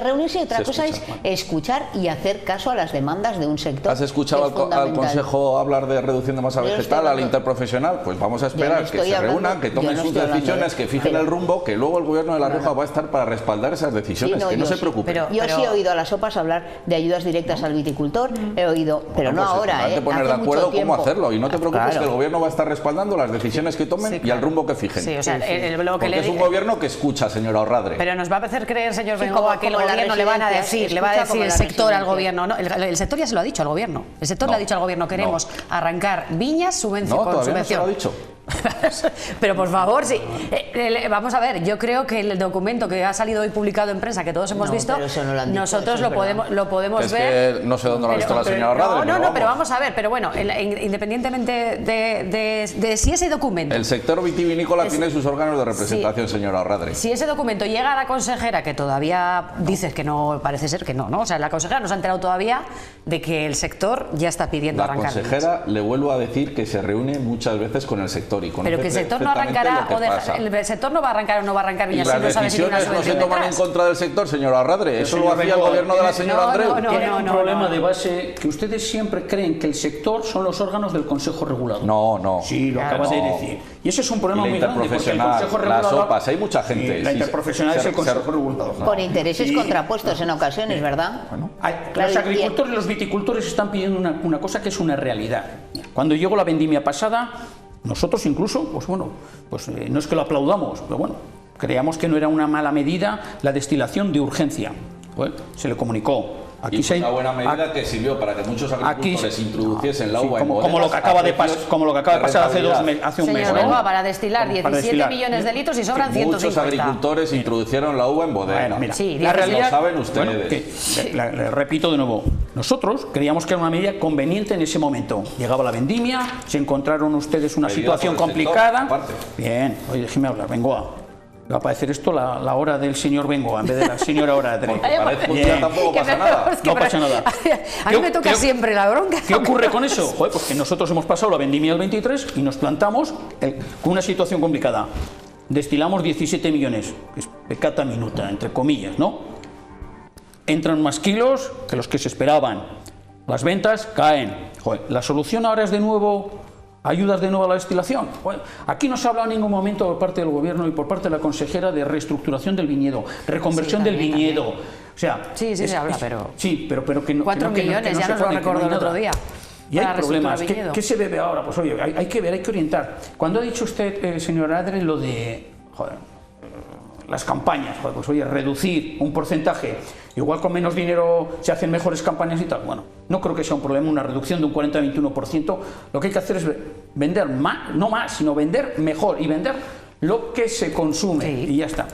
reunirse y otra cosa es escuchar y hacer caso a las demandas de un sector. ¿Has escuchado al Consejo hablar de reducción de masa vegetal, a la Interprofesional? Pues vamos a esperar que se reúnan, que tomen sus decisiones, que fijen el rumbo, que luego el gobierno de La Rioja va a estar para respaldar esas decisiones. Que no se preocupe. Yo sí he oído a las OPAs hablar de ayudas directas al viticultor, he oído, pero no ahora. Hay que poner de acuerdo cómo hacerlo y no te preocupes que el gobierno va a estar respaldando las decisiones que tomen y el rumbo que fijen. Sí, o sea, porque es un gobierno que escucha, señora Orradre. Pero nos va a hacer creer, señor Bengoa, que el gobierno le van a decir, le va a decir el sector al gobierno. No, el sector ya se lo ha dicho al gobierno. El sector le ha dicho al gobierno, queremos arrancar viñas con subvención. No se lo ha dicho. Pero por favor, sí. Vamos a ver, yo creo que el documento que ha salido hoy publicado en prensa, que todos hemos visto, nosotros lo podemos ver. Que no sé dónde lo ha visto la señora Orradre. No, pero vamos a ver, pero bueno, independientemente de si ese documento... El sector vitivinícola tiene sus órganos de representación, señora Orradre. Si ese documento llega a la consejera, que todavía dices que no, parece ser que no, o sea, la consejera no se ha enterado todavía de que el sector ya está pidiendo arrancar. La consejera, le vuelvo a decir que se reúne muchas veces con el sector. Pero que el sector no arrancará el sector no va a arrancar o no va a arrancar viñas, y las decisiones no se toman en contra del sector, señora Orradre. Eso lo hacía el gobierno de la señora Andreu. Tiene un problema de base que ustedes siempre creen que el sector son los órganos del Consejo Regulador. No. Sí, lo acabas de decir. Y ese es un problema muy grande. Las OPAs, hay mucha gente. La interprofesional es el Consejo Regulador. Con intereses contrapuestos en ocasiones, ¿verdad? Los agricultores y los viticultores están pidiendo una cosa que es una realidad. Cuando llegó la vendimia pasada, nosotros incluso, no es que lo aplaudamos, pero bueno, creíamos que no era una mala medida la destilación de urgencia. Se le comunicó Aquí y fue una buena medida que sirvió para que muchos agricultores introduciesen la uva en bodegas. Como lo que acaba de pasar hace un mes. Señor Bengoa, para destilar 17 millones de litros y sobran 150. Muchos agricultores introducieron la uva en bodegas. Bueno, mira, sí, la realidad, lo saben ustedes. Le repito de nuevo, nosotros creíamos que era una medida conveniente en ese momento. Llegaba la vendimia, se encontraron ustedes una situación complicada. Bien, oye, déjeme hablar, Bengoa. Va a parecer esto la hora del señor Bengoa en vez de la señora Oradre. Tampoco pasa nada. No pasa nada. A mí me toca siempre la bronca. ¿Qué ocurre con eso? Joder, pues que nosotros hemos pasado la vendimia del 23 y nos plantamos con una situación complicada. Destilamos 17 millones, que es pecata minuta, entre comillas, ¿no? Entran más kilos que los que se esperaban. Las ventas caen. Joder, la solución ahora es de nuevo ayudas de nuevo a la destilación. Bueno, aquí no se ha hablado en ningún momento por parte del gobierno y por parte de la consejera de reestructuración del viñedo, reconversión del viñedo. O sea, sí, se habla, pero... Sí, pero que no... 4 millones, ya nos lo recordó el otro día. Y hay problemas. ¿Qué se debe ahora? Pues oye, hay que ver, hay que orientar. Cuando ha dicho usted, señor Adre, lo de... las campañas, pues oye, reducir un porcentaje, igual con menos dinero se hacen mejores campañas y tal, bueno, no creo que sea un problema, una reducción de un 40-21%, lo que hay que hacer es vender más, no más, sino vender mejor y vender lo que se consume y ya está.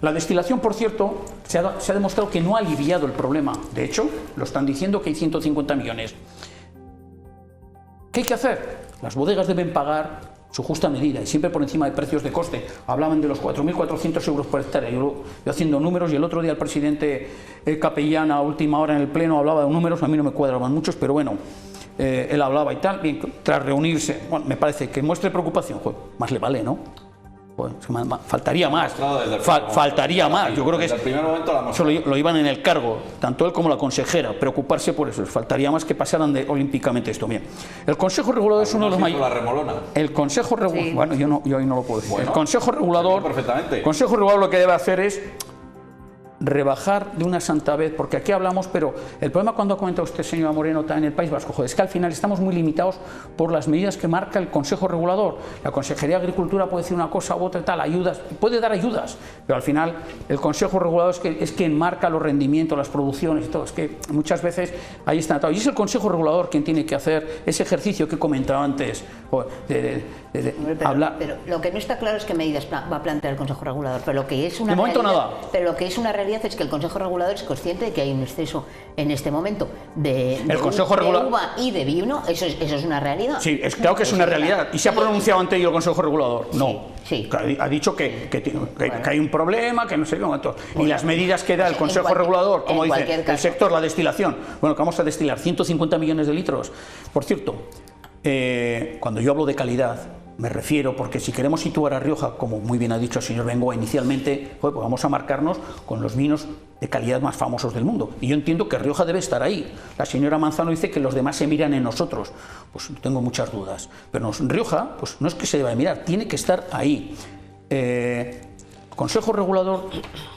La destilación, por cierto, se ha demostrado que no ha aliviado el problema, de hecho, lo están diciendo que hay 150 millones. ¿Qué hay que hacer? Las bodegas deben pagar su justa medida y siempre por encima de precios de coste. Hablaban de los 4.400 euros por hectárea. Yo haciendo números y el otro día el presidente Capellán a última hora en el pleno hablaba de números, a mí no me cuadraban muchos, pero bueno, él hablaba y tal, bien, tras reunirse, bueno, me parece que muestre preocupación, pues, más le vale, ¿no? Pues, faltaría más, faltaría más. Yo creo que eso lo iban en el cargo, tanto él como la consejera, preocuparse por eso. Faltaría más que pasaran olímpicamente esto. Bien, el Consejo Regulador es uno de los mayores. El Consejo Regulador, bueno, yo hoy no lo puedo decir. Bueno, el Consejo Regulador, lo que debe hacer es rebajar de una santa vez, porque aquí hablamos, pero el problema cuando ha comentado usted, señora Moreno, está en el País Vasco, es que al final estamos muy limitados por las medidas que marca el Consejo Regulador. La Consejería de Agricultura puede decir una cosa u otra, tal, ayudas, puede dar ayudas, pero al final el Consejo Regulador es quien marca los rendimientos, las producciones y todo, es que muchas veces ahí está atado. Y es el Consejo Regulador quien tiene que hacer ese ejercicio que he comentado antes, hablar. Pero lo que no está claro es qué medidas va a plantear el Consejo Regulador, pero lo que es una de momento nada. Pero lo que es una realidad es que el Consejo Regulador es consciente de que hay un exceso en este momento de uva y de vino. Eso es una realidad. Sí, es claro que es una realidad. ¿Y se ha pronunciado ante ello el Consejo Regulador? No. Sí. Ha dicho que hay un problema, que no sé cómo. Y las medidas que da el Consejo Regulador, como dice el sector, la destilación. Bueno, que vamos a destilar 150 millones de litros. Por cierto, cuando yo hablo de calidad, me refiero, porque si queremos situar a Rioja, como muy bien ha dicho el señor Bengoa inicialmente, pues vamos a marcarnos con los vinos de calidad más famosos del mundo. Y yo entiendo que Rioja debe estar ahí. La señora Manzano dice que los demás se miran en nosotros. Pues tengo muchas dudas. Pero Rioja, pues no es que se deba mirar, tiene que estar ahí. El Consejo Regulador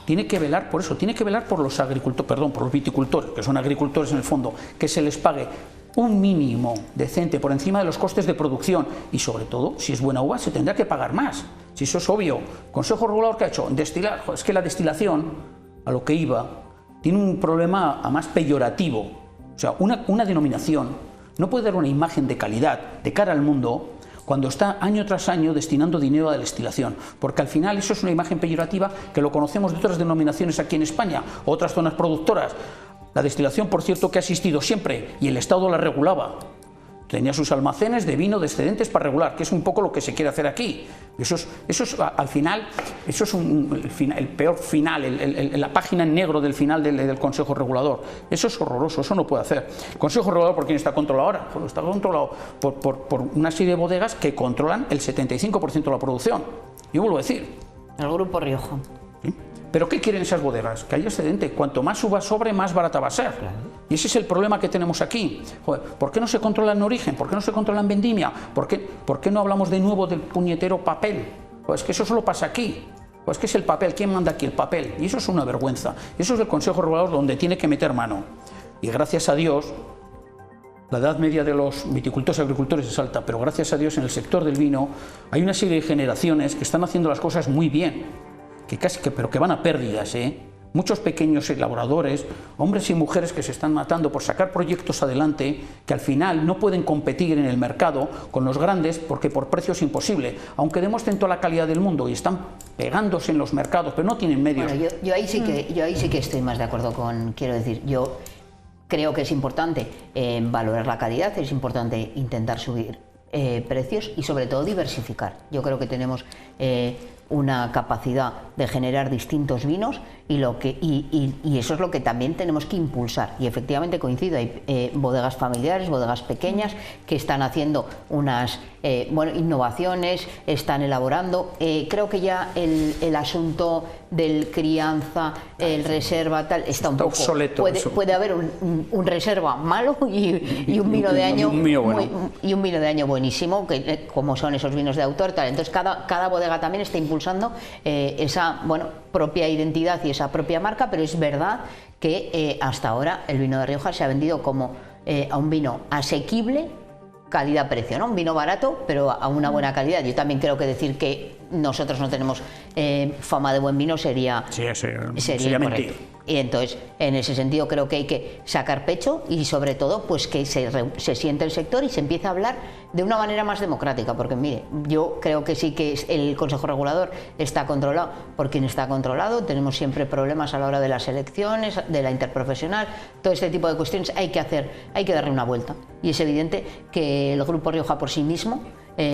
tiene que velar por eso, tiene que velar por los agricultores, perdón, por los viticultores, que son agricultores en el fondo, que se les pague un mínimo decente por encima de los costes de producción y sobre todo, si es buena uva, se tendrá que pagar más. Si eso es obvio. Consejo Regulador, ¿qué ha hecho? Destilar. Es que la destilación, a lo que iba, tiene un problema además peyorativo. O sea, una denominación no puede dar una imagen de calidad de cara al mundo cuando está año tras año destinando dinero a la destilación, porque al final eso es una imagen peyorativa que lo conocemos de otras denominaciones aquí en España, otras zonas productoras. La destilación, por cierto, que ha existido siempre y el Estado la regulaba. Tenía sus almacenes de vino de excedentes para regular, que es un poco lo que se quiere hacer aquí. Eso es al final, eso es el peor final, la página en negro del final del Consejo Regulador. Eso es horroroso, eso no puede hacer. El Consejo Regulador, ¿por quién está controlado ahora? Pues está controlado por una serie de bodegas que controlan el 75% de la producción. Yo vuelvo a decir. El Grupo Rioja. ¿Sí? ¿Pero qué quieren esas bodegas? Que haya excedente. Cuanto más uva sobre, más barata va a ser. Claro. Y ese es el problema que tenemos aquí. Joder, ¿por qué no se controla en origen? ¿Por qué no se controla en vendimia? ¿Por qué no hablamos de nuevo del puñetero papel? Pues que eso solo pasa aquí. Pues que es el papel. ¿Quién manda aquí el papel? Y eso es una vergüenza. Y eso es el Consejo Regulador donde tiene que meter mano. Y gracias a Dios, la edad media de los viticultores y agricultores es alta, pero gracias a Dios en el sector del vino hay una serie de generaciones que están haciendo las cosas muy bien. Pero que van a pérdidas, muchos pequeños elaboradores, hombres y mujeres que se están matando por sacar proyectos adelante que al final no pueden competir en el mercado con los grandes porque por precio es imposible, aunque demuestren toda la calidad del mundo y están pegándose en los mercados, pero no tienen medios. Bueno, yo ahí sí que estoy más de acuerdo con, quiero decir, yo creo que es importante valorar la calidad, es importante intentar subir precios y sobre todo diversificar. Yo creo que tenemos una capacidad de generar distintos vinos y eso es lo que también tenemos que impulsar. Y efectivamente coincido, hay bodegas familiares, bodegas pequeñas que están haciendo unas innovaciones, están elaborando. Creo que ya el asunto del crianza, el reserva, tal, está un poco obsoleto. Puede haber un reserva malo y un vino de año y un vino de año buenísimo, que como son esos vinos de autor, tal. Entonces cada bodega también está impulsando esa propia identidad y esa propia marca, pero es verdad que hasta ahora el vino de Rioja se ha vendido como a un vino asequible, calidad-precio, ¿no? Un vino barato, pero a una buena calidad. Yo también creo que decir que nosotros no tenemos fama de buen vino sería mentir. Y entonces, en ese sentido, creo que hay que sacar pecho y, sobre todo, pues que se siente el sector y se empiece a hablar de una manera más democrática. Porque, mire, yo creo que sí que el Consejo Regulador está controlado por quien está controlado. Tenemos siempre problemas a la hora de las elecciones, de la interprofesional, todo este tipo de cuestiones hay que darle una vuelta. Y es evidente que el Grupo Rioja por sí mismo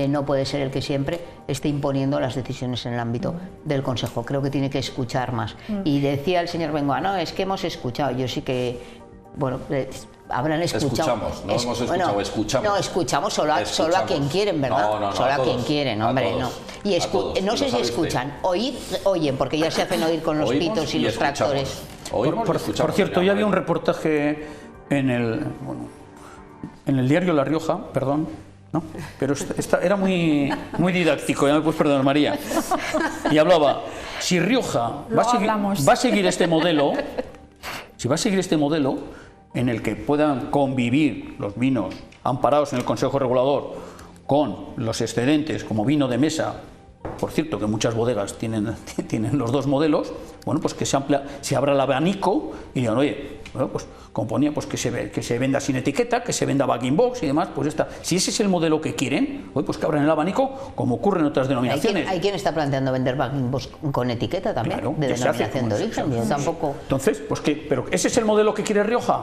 no puede ser el que siempre esté imponiendo las decisiones en el ámbito del Consejo. Creo que tiene que escuchar más. Y decía el señor Bengoa, no, es que hemos escuchado. Yo sí que, habrán escuchado. Escuchamos, no hemos escuchado, escuchamos. No, escuchamos solo a quien quieren, ¿verdad? No, solo a todos, quien quieren, hombre, no. Y no sé si escuchan, oyen, porque ya se hacen oír con los pitos y los tractores. Por cierto, ya había un reportaje en el diario La Rioja, ¿no? Pero era muy didáctico, ya me puedes perdonar, María. Y hablaba, si Rioja va a seguir este modelo, en el que puedan convivir los vinos amparados en el Consejo Regulador con los excedentes como vino de mesa, por cierto que muchas bodegas tienen los dos modelos, pues que se abra el abanico y digan, oye, pues como ponía, pues que se venda sin etiqueta, que se venda bag-in box y demás, pues si ese es el modelo que quieren, pues que abran el abanico como ocurre en otras denominaciones. Hay quien está planteando vender bag-in box con etiqueta también, claro, de denominación de origen. Yo tampoco. Entonces, pero ese es el modelo que quiere Rioja.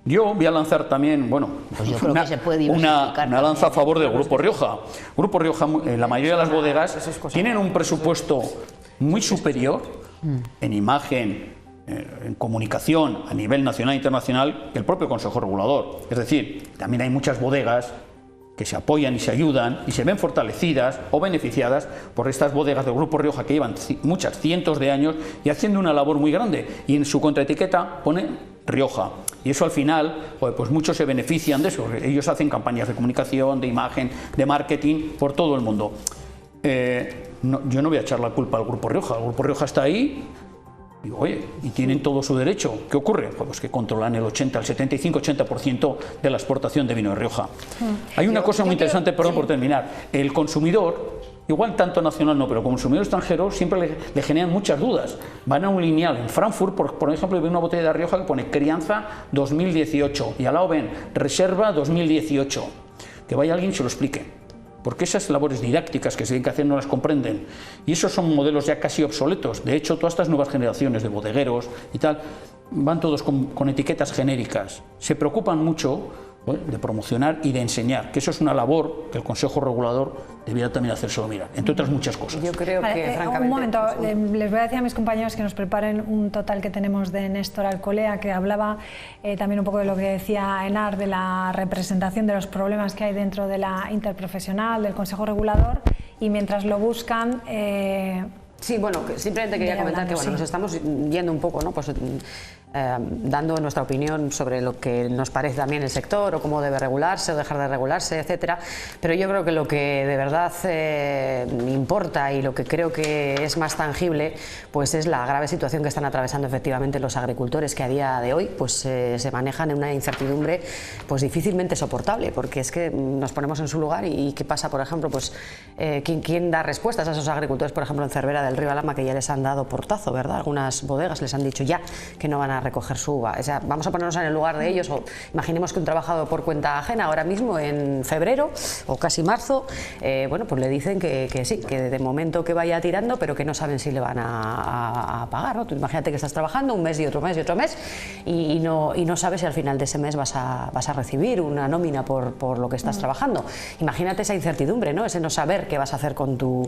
Yo voy a lanzar también, pues yo creo que se puede una lanza a favor del Grupo Rioja. Grupo Rioja, la mayoría de las bodegas tienen un presupuesto muy superior en imagen, en comunicación a nivel nacional e internacional que el propio Consejo Regulador. Es decir, también hay muchas bodegas que se apoyan y se ayudan y se ven fortalecidas o beneficiadas por estas bodegas del Grupo Rioja que llevan muchas cientos de años y haciendo una labor muy grande, y en su contraetiqueta pone Rioja, y eso al final pues muchos se benefician de eso. Ellos hacen campañas de comunicación, de imagen, de marketing por todo el mundo. Yo no voy a echar la culpa al Grupo Rioja. El Grupo Rioja está ahí. Y tienen todo su derecho. ¿Qué ocurre? Pues que controlan el 75-80% de la exportación de vino de Rioja. Hay una cosa muy interesante, perdón por terminar. El consumidor, igual tanto nacional no, pero como consumidor extranjero siempre le generan muchas dudas. Van a un lineal en Frankfurt, por ejemplo, y ven una botella de Rioja que pone crianza 2018 y al lado ven reserva 2018. Que vaya alguien y se lo explique. Porque esas labores didácticas que se tienen que hacer no las comprenden. Y esos son modelos ya casi obsoletos. De hecho, todas estas nuevas generaciones de bodegueros y tal, van todos con etiquetas genéricas. Se preocupan mucho de promocionar y de enseñar, que eso es una labor que el Consejo Regulador debiera también hacérselo mirar, entre otras muchas cosas. Yo creo que, francamente... Un momento, les voy a decir a mis compañeros que nos preparen un total que tenemos de Néstor Alcolea, que hablaba también un poco de lo que decía Enar, de la representación de los problemas que hay dentro de la interprofesional, del Consejo Regulador, y mientras lo buscan... Sí, simplemente quería comentar que nos estamos yendo un poco, ¿no? Pues dando nuestra opinión sobre lo que nos parece también el sector, o cómo debe regularse o dejar de regularse, etcétera. Pero yo creo que lo que de verdad importa y lo que creo que es más tangible, pues es la grave situación que están atravesando efectivamente los agricultores, que a día de hoy pues se manejan en una incertidumbre pues difícilmente soportable, porque es que nos ponemos en su lugar y ¿qué pasa, por ejemplo? Pues ¿quién da respuestas a esos agricultores, por ejemplo, en Cervera del Río Alhama, que ya les han dado portazo, ¿verdad? Algunas bodegas les han dicho ya que no van a recoger su uva. O sea, vamos a ponernos en el lugar de ellos, o imaginemos que un trabajador por cuenta ajena ahora mismo en febrero o casi marzo, bueno, pues le dicen que sí, que de momento que vaya tirando, pero que no saben si le van a pagar, ¿no? Tú imagínate que estás trabajando un mes y otro mes y otro mes y no sabes si al final de ese mes vas a recibir una nómina por lo que estás trabajando. Imagínate esa incertidumbre, ¿no? Ese no saber qué vas a hacer con tu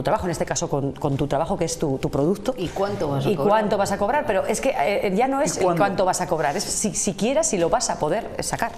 trabajo, en este caso con tu trabajo, que es tu producto. ¿Y cuánto vas a cobrar? ¿Y cuánto vas a cobrar? Pero es que ya no es cuánto vas a cobrar, es si lo vas a poder sacar.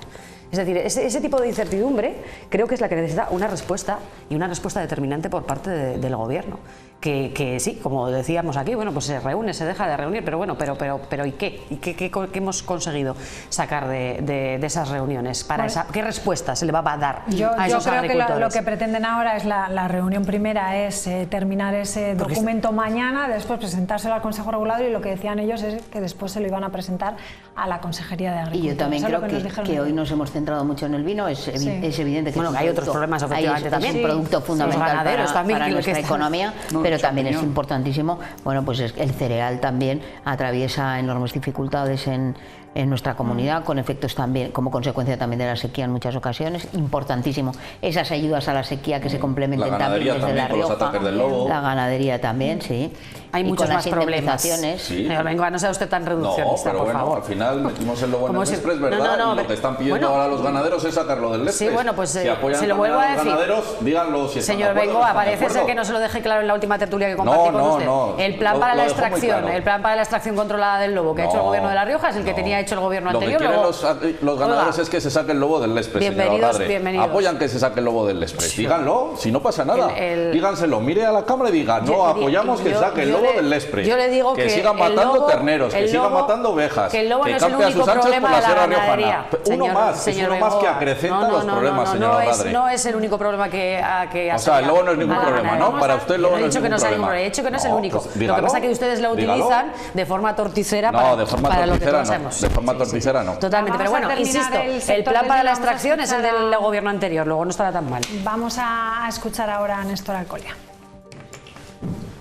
Es decir, ese tipo de incertidumbre creo que es la que necesita una respuesta, y una respuesta determinante por parte del gobierno. Que sí, como decíamos aquí, bueno, pues se reúne, se deja de reunir, pero bueno, pero ¿y qué? ¿Y qué hemos conseguido sacar de esas reuniones? ¿Qué respuesta se le va a dar a esos creo agricultores? Que lo que pretenden ahora es la reunión primera es terminar ese documento mañana, después presentárselo al Consejo Regulador, y lo que decían ellos es que después se lo iban a presentar a la Consejería de Agricultura. Y yo también creo que hoy nos hemos centrado mucho en el vino. Es evidente que hay otros problemas efectivamente también. Es un producto fundamental para nuestra economía, pero también es importantísimo. Bueno, pues el cereal también atraviesa enormes dificultades en nuestra comunidad, con efectos también, como consecuencia también de la sequía en muchas ocasiones. Importantísimo esas ayudas a la sequía que se complementen también desde La Rioja. La ganadería también, sí. Hay muchos más problemas. Señor Bengoa, no sea usted tan reduccionista, pero por favor. Al final metimos el lobo en el Lespres, ¿verdad? Y lo que están pidiendo ahora los ganaderos es sacarlo del Lespres. Sí, bueno, pues si apoyan se lo vuelvo a decir. Los ganaderos, díganlo si están Señor Bengoa, parece ser que no se lo dejé claro en la última tertulia que compartí con usted. El plan para la extracción, el plan para la extracción controlada del lobo que ha hecho el gobierno de La Rioja es el que tenía hecho el gobierno anterior. Los ganaderos es que se saque el lobo del Lespres. Bienvenidos. Apoyan que se saque el lobo del Lespres. Díganlo, si no pasa nada. Díganselo, mire a la cámara y diga, no, apoyamos que saque el lobo del Lespres. Yo le digo que sigan matando terneros, que sigan matando ovejas, que el lobo que no es el campe a sus único anchas por problema la de la Sierra ganadería. Riojana. Uno más que acrecenta los problemas, señora Radre. No es el único problema que o sea, el lobo no es ningún problema, ¿no? Para usted el lobo no es ningún problema. He dicho que no es el único. Lo que pasa es que ustedes lo utilizan de forma torticera para lo que todos sabemos. De forma torticera no. Totalmente, pero bueno, insisto, el plan para la extracción es el del gobierno anterior, luego no estará tan mal. Vamos a escuchar ahora a Néstor Alcolia.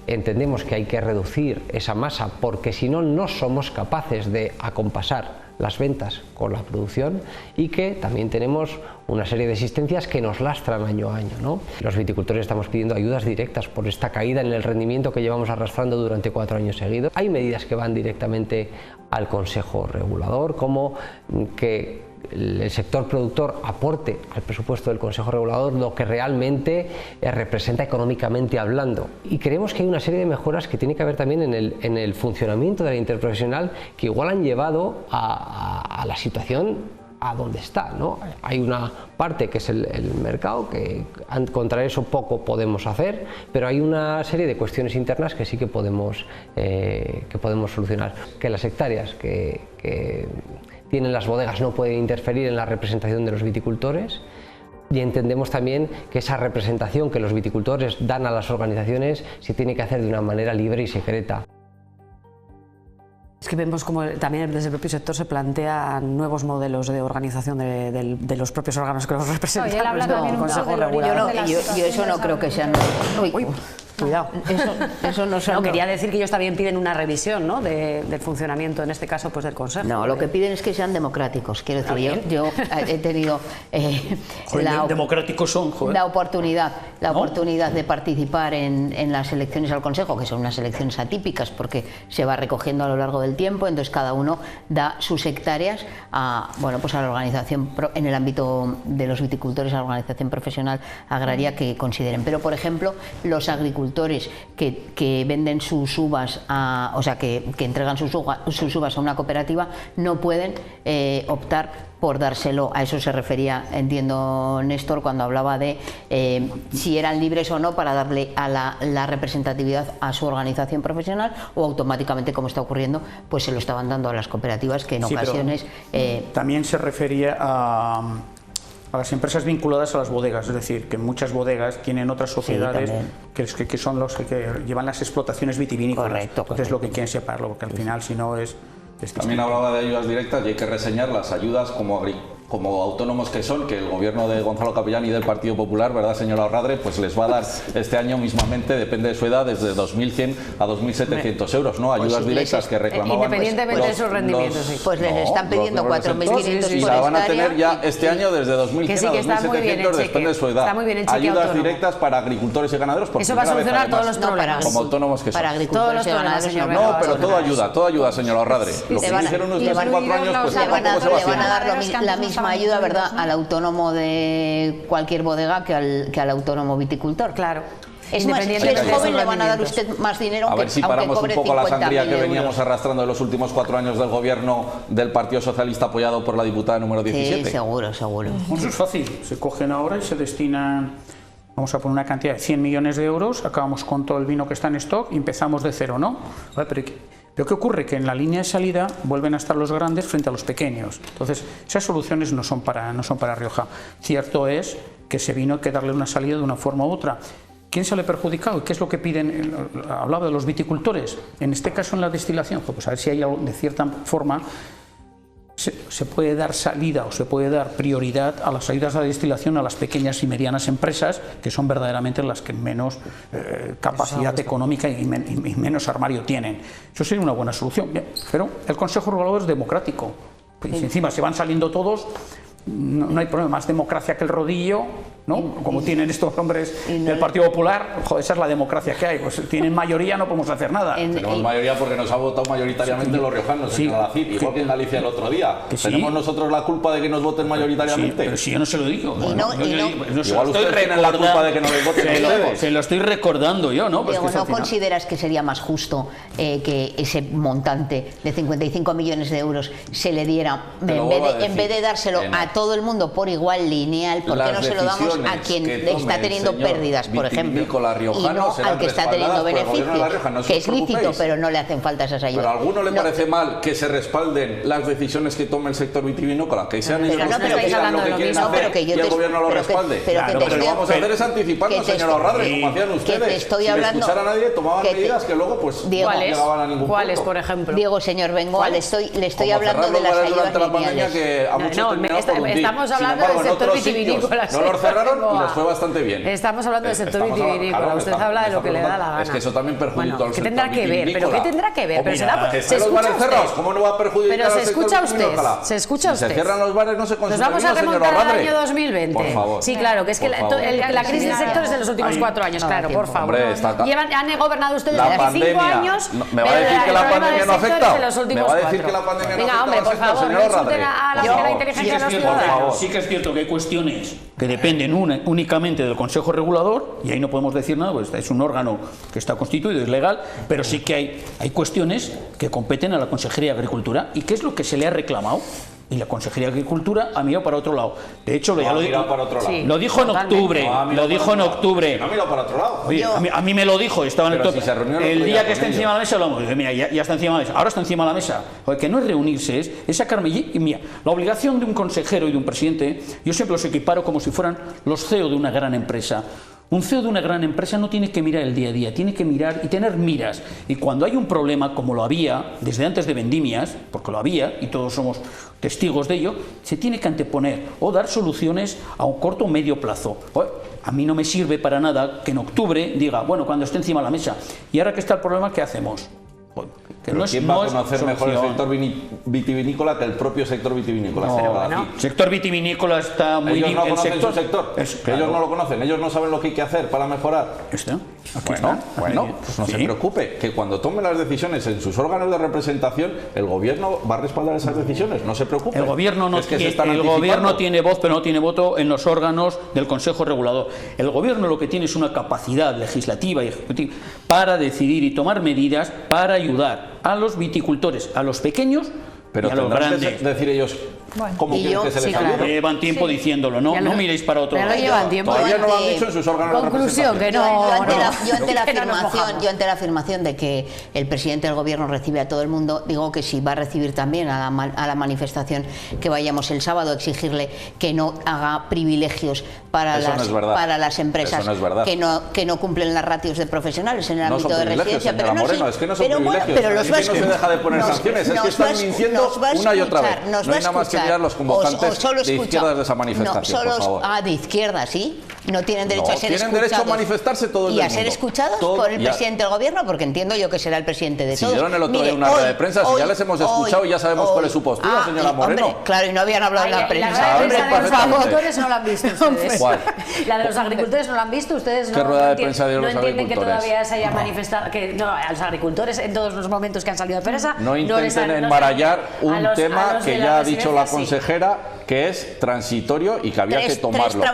Entendemos que hay que reducir esa masa porque si no, no somos capaces de acompasar las ventas con la producción, y que también tenemos una serie de existencias que nos lastran año a año, ¿no? Los viticultores estamos pidiendo ayudas directas por esta caída en el rendimiento que llevamos arrastrando durante 4 años seguidos. Hay medidas que van directamente al Consejo Regulador, como que el sector productor aporte al presupuesto del Consejo Regulador lo que realmente representa económicamente hablando. Y creemos que hay una serie de mejoras que tiene que haber también en el funcionamiento de la interprofesional, que igual han llevado a la situación a donde está, ¿no? Hay una parte que es el mercado, que contra eso poco podemos hacer, pero hay una serie de cuestiones internas que sí que podemos solucionar. Que las hectáreas que tienen las bodegas no pueden interferir en la representación de los viticultores, y entendemos también que esa representación que los viticultores dan a las organizaciones se tiene que hacer de una manera libre y secreta. Es que vemos como también desde el propio sector se plantean nuevos modelos de organización de los propios órganos que los representan. Él habla también un poco del origen. Yo eso no creo que sean... Cuidado. Eso no quería decir que ellos también piden una revisión, ¿no? del funcionamiento, en este caso, pues del Consejo. No, lo que piden es que sean democráticos. Quiero decir, yo he tenido democráticos son, la oportunidad de participar en las elecciones al Consejo, que son unas elecciones atípicas porque se va recogiendo a lo largo del tiempo, entonces cada uno da sus hectáreas a la organización, en el ámbito de los viticultores, a la organización profesional agraria que consideren. Pero, por ejemplo, los agricultores agricultores que venden sus uvas, o sea, que entregan sus uvas a una cooperativa, no pueden optar por dárselo. A eso se refería, entiendo, Néstor, cuando hablaba de si eran libres o no para darle a la representatividad a su organización profesional, o automáticamente, como está ocurriendo, pues se lo estaban dando a las cooperativas, que en ocasiones... También se refería a las empresas vinculadas a las bodegas, es decir, que muchas bodegas tienen otras sociedades que son los que llevan las explotaciones vitivinícolas. Correcto. Entonces lo que quieren separarlo, porque al final si no es... También hablaba de ayudas directas y hay que reseñar las ayudas como autónomos que son, que el gobierno de Gonzalo Capellán y del Partido Popular, ¿verdad, señora Orradre? Pues les va a dar este año mismamente, depende de su edad, desde 2.100 a 2.700 euros, ¿no? Ayudas directas que reclamaban... Independientemente de sus rendimientos, sí. Pues les están pidiendo 4.500 y la van a tener ya este año desde 2.100 a 2.700, depende de su edad. Está muy bien el cheque ayudas autónomo. Directas para agricultores y ganaderos. Eso va a solucionar todos los problemas. Como autónomos que son. Para agricultores y ganaderos. No, pero todo ayuda, señora Orradre. Lo que hicieron ustedes en 4 años, pues le van a dar la misma ayuda, ¿verdad?, al autónomo de cualquier bodega que al autónomo viticultor. Claro. Es más, si es joven le van a dar usted más dinero, a ver si paramos un poco la sangría que veníamos euros. Arrastrando en los últimos 4 años del gobierno del Partido Socialista apoyado por la diputada número 17. Sí, seguro. Eso es fácil, se cogen ahora y se destinan, vamos a poner una cantidad de 100 millones de euros, acabamos con todo el vino que está en stock y empezamos de cero, ¿no? Pero ¿qué ocurre? Que en la línea de salida vuelven a estar los grandes frente a los pequeños. Entonces, esas soluciones no son para Rioja. Cierto es que ese vino hay que darle una salida de una forma u otra. ¿Quién sale perjudicado? ¿Qué es lo que piden? Hablaba de los viticultores. En este caso, en la destilación, pues a ver si hay algo, de cierta forma, se puede dar salida o se puede dar prioridad a las ayudas de destilación a las pequeñas y medianas empresas, que son verdaderamente las que menos capacidad económica y menos armario tienen. Eso sería una buena solución. Bien, pero el Consejo Regulador es democrático. Y si encima se van saliendo todos, no hay problema. Más democracia que el rodillo, ¿no? Como tienen estos hombres del Partido Popular, joder, esa es la democracia que hay. Pues tienen mayoría, no podemos hacer nada. Tenemos mayoría porque nos ha votado mayoritariamente los riojanos, señora Cid, igual que en Galicia el otro día. ¿Tenemos nosotros la culpa de que nos voten mayoritariamente? Pero si yo no se lo digo. Igual ustedes tienen la culpa de que no les voten ustedes. Se lo estoy recordando yo, ¿no? Diego, ¿no consideras que sería más justo que ese montante de 55 millones de euros se le diera, en vez de dárselo a todo el mundo por igual, lineal, ¿por qué no se lo damos a quien está teniendo pérdidas, por ejemplo, y no al que está teniendo beneficios, que es lícito, pero no le hacen falta esas ayudas? ¿Pero a alguno le parece mal que se respalden las decisiones que tome el sector vitivinícola? Que sean ellos los que decidan lo que quieren hacer y el gobierno lo respalde. Lo que vamos a hacer es anticiparnos, señora Orradre, como hacían ustedes. Si le escuchara a nadie, tomaban medidas que luego pues no llegaban a ningún punto. ¿Cuáles, por ejemplo? Diego, señor Bengoa, le estoy hablando de las ayudas lineales. Estamos hablando del sector vitivinícola. No los cerraron y les fue bastante bien. Estamos hablando del sector vitivinícola. Usted habla de lo que le da la gana. Es que eso también perjudica al sector ¿qué tendrá que ver? ¿Pero qué tendrá que ver? Pero se escucha usted. ¿Cómo no va a perjudicar al sector vitivinícola? Se escucha usted. Si se cierran los bares no se consigue. Nos vamos a remontar al año 2020. Por favor. Sí, claro, que es que la crisis del sector es de los últimos 4 años, claro, por favor. Han gobernado ustedes hace 5 años. ¿Me va a decir que la pandemia no afecta? ¿Me va a decir que la pandemia no afecta? Venga, hombre, por favor, no insulten a la inteligencia de los ciudadanos. Sí que es cierto que hay cuestiones que dependen únicamente del Consejo Regulador, y ahí no podemos decir nada, pues es un órgano que está constituido, es legal, pero sí que hay cuestiones que competen a la Consejería de Agricultura. ¿Y qué es lo que se le ha reclamado? Y la Consejería de Agricultura ha mirado para otro lado. De hecho, ya lo dijo en octubre. Lo dijo en octubre. No ha mirado para otro lado. Oye, a mí me lo dijo, estaba en el tope. El día que esté encima de la mesa, hablamos. Mira, ya está encima de la mesa. Ahora está encima de la mesa. Oye, que no es reunirse, es sacarme. Y mira, la obligación de un consejero y de un presidente, yo siempre los equiparo como si fueran los CEO de una gran empresa. Un CEO de una gran empresa no tiene que mirar el día a día, tiene que mirar y tener miras. Y cuando hay un problema, como lo había desde antes de Vendimias, porque lo había y todos somos testigos de ello, se tiene que anteponer o dar soluciones a un corto o medio plazo. A mí no me sirve para nada que en octubre diga, bueno, cuando esté encima de la mesa, y ahora que está el problema, ¿qué hacemos? ¿Quién va a conocer mejor el sector vitivinícola que el propio sector vitivinícola? El sector vitivinícola está muy bien. Ellos no conocen su sector. Ellos no lo conocen, ellos no saben lo que hay que hacer para mejorar. Bueno, pues no se preocupe, que cuando tome las decisiones en sus órganos de representación, el gobierno va a respaldar esas decisiones, no se preocupe. El gobierno tiene voz, pero no tiene voto en los órganos del Consejo Regulador. El gobierno lo que tiene es una capacidad legislativa y ejecutiva para decidir y tomar medidas para ayudar a los viticultores, a los pequeños pero y a los grandes. Decir ellos cómo quieren que se les ayude. Llevan tiempo diciéndolo, no miréis para otro lado. Todavía no lo han dicho en sus órganos de representación. Que yo ante la afirmación de que el presidente del gobierno recibe a todo el mundo, digo que si va a recibir también a la manifestación que vayamos el sábado, exigirle que no haga privilegios para las empresas que no cumplen las ratios de profesionales en el ámbito de residencia. Pero no, es que no son privilegios, es que no se deja de poner sanciones, es que están mintiendo una y otra vez. No hay nada más que mirar los convocantes de izquierdas de esa manifestación, por favor. De izquierdas, ¿sí? No tienen derecho a ser escuchados. Tienen derecho a manifestarse todo el mundo. Y a ser escuchados por el presidente del gobierno, porque entiendo yo que será el presidente de todos. Si dieron el otro día una rueda de prensa, si ya les hemos escuchado y ya sabemos cuál es su postura, señora Moreno. Claro, y no habían hablado en la prensa. La de los agricultores no la han visto ustedes. ¿Cuál? La de los agricultores no la han visto ustedes. ¿Qué rueda de prensa de los agricultores? No entienden que todavía se haya manifestado, que no, a los agricultores en todos los momentos que han salido de prensa. No intenten enmarallar un tema que ya ha dicho la consejera que es transitorio y que había que tomarlo.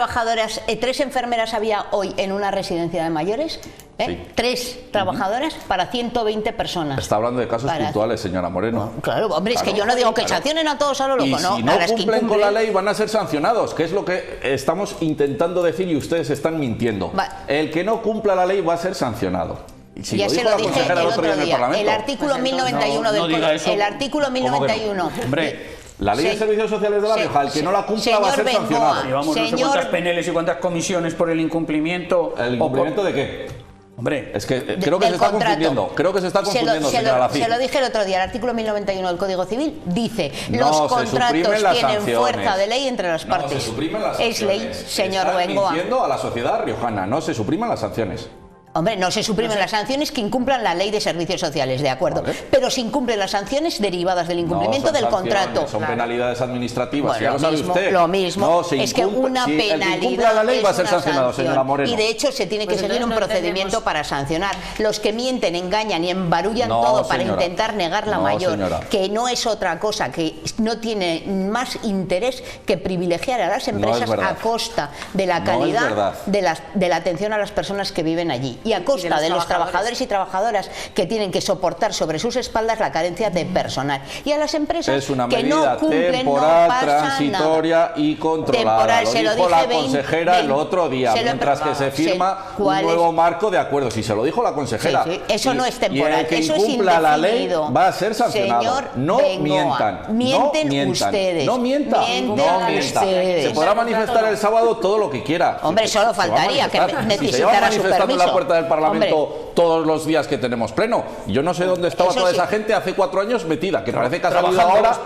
Tres enfermeras había hoy en una residencia de mayores, sí. 3 trabajadoras para 120 personas. Está hablando de casos puntuales, señora Moreno. Claro, hombre, es que yo no digo que sancionen a todos a lo loco, y si no cumplen con la ley van a ser sancionados, que es lo que estamos intentando decir y ustedes están mintiendo. El que no cumpla la ley va a ser sancionado. Si ya se lo dije el otro día. El artículo 1091 del Código. El artículo 1091. Hombre, la ley de servicios sociales de La Rioja, el que no la cumpla va a ser sancionado. Llevamos no sé cuántas peneles y cuántas comisiones por el incumplimiento. ¿El incumplimiento de qué? Hombre, es que creo que se está confundiendo. Creo que se está confundiendo, señora Lacín. Se lo dije el otro día. El artículo 1091 del Código Civil dice los contratos tienen fuerza de ley entre las partes. No se suprimen las sanciones. Es ley, señor Bengoa. Están mintiendo a la sociedad riojana. No se supriman las sanciones. Hombre, no se suprimen las sanciones que incumplan la ley de servicios sociales, de acuerdo. Vale. Pero se incumplen las sanciones derivadas del incumplimiento del contrato. Son penalidades administrativas, bueno, ya lo sabe usted. Lo mismo, es que una penalidad. El que incumpla la ley va a ser sancionado, señora Moreno. Y de hecho se tiene que seguir un procedimiento para sancionar. Los que mienten, engañan y embarullan todo para intentar negar la mayor, que no es otra cosa, que no tiene más interés que privilegiar a las empresas a costa de la calidad de la atención a las personas que viven allí. Y a costa de los trabajadores y trabajadoras que tienen que soportar sobre sus espaldas la carencia de personal. Y a las empresas que no cumplen, temporal, no pasa transitoria nada. Y controlada. Temporal, lo dijo la consejera el otro día, mientras que se firma un nuevo marco de acuerdos. Y se lo dijo la consejera. Sí. Eso no es temporal, y el que eso incumpla es la ley va a ser sancionado. Señor no mientan. Mienten ustedes. No mientan. Se podrá manifestar el sábado todo lo que quiera. Hombre, solo faltaría que necesitara su permiso. En la puerta del Parlamento todos los días que tenemos pleno. Yo no sé dónde estaba toda esa gente hace 4 años metida, que parece que ha salido ahora.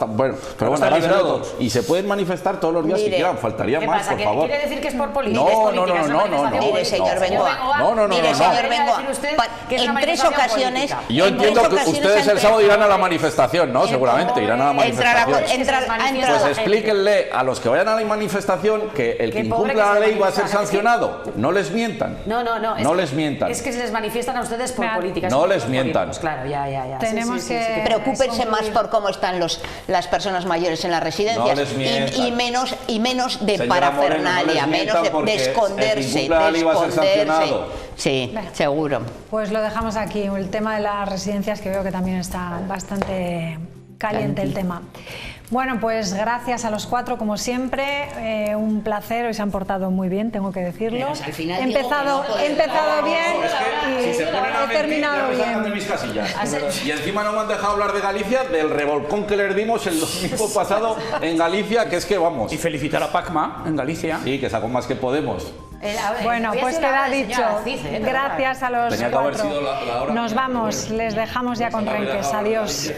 Bueno, pero bueno, y se pueden manifestar todos los días que quieran, faltaría más, por favor. ¿Quiere decir que es por política? No. Mire, señor Bengoa. No. En 3 ocasiones. Yo entiendo que ustedes el sábado irán a la manifestación, ¿no? Seguramente irán a la manifestación. Pues explíquenle a los que vayan a la manifestación que el que incumpla la ley va a ser sancionado. No les mientan. No les mientan. Es que se les manifiestan a ustedes por políticas. No les mientan. Claro, ya. Tenemos que preocúpense más por cómo están las personas mayores en las residencias. No les mientan. y menos de parafernalia, menos de esconderse. Sí, seguro. Pues lo dejamos aquí. El tema de las residencias, que veo que también está bastante caliente el tema. Bueno, pues gracias a los 4, como siempre, un placer, hoy se han portado muy bien, tengo que decirlo. He empezado bien y he terminado bien. Y encima no me han dejado hablar de Galicia, del revolcón que les dimos el domingo pasado en Galicia, que es que vamos. Y felicitar a Pacma en Galicia. Sí, que sacó más que Podemos. Bueno, pues queda dicho. Gracias a los 4. Nos vamos, les dejamos ya con renques. Adiós.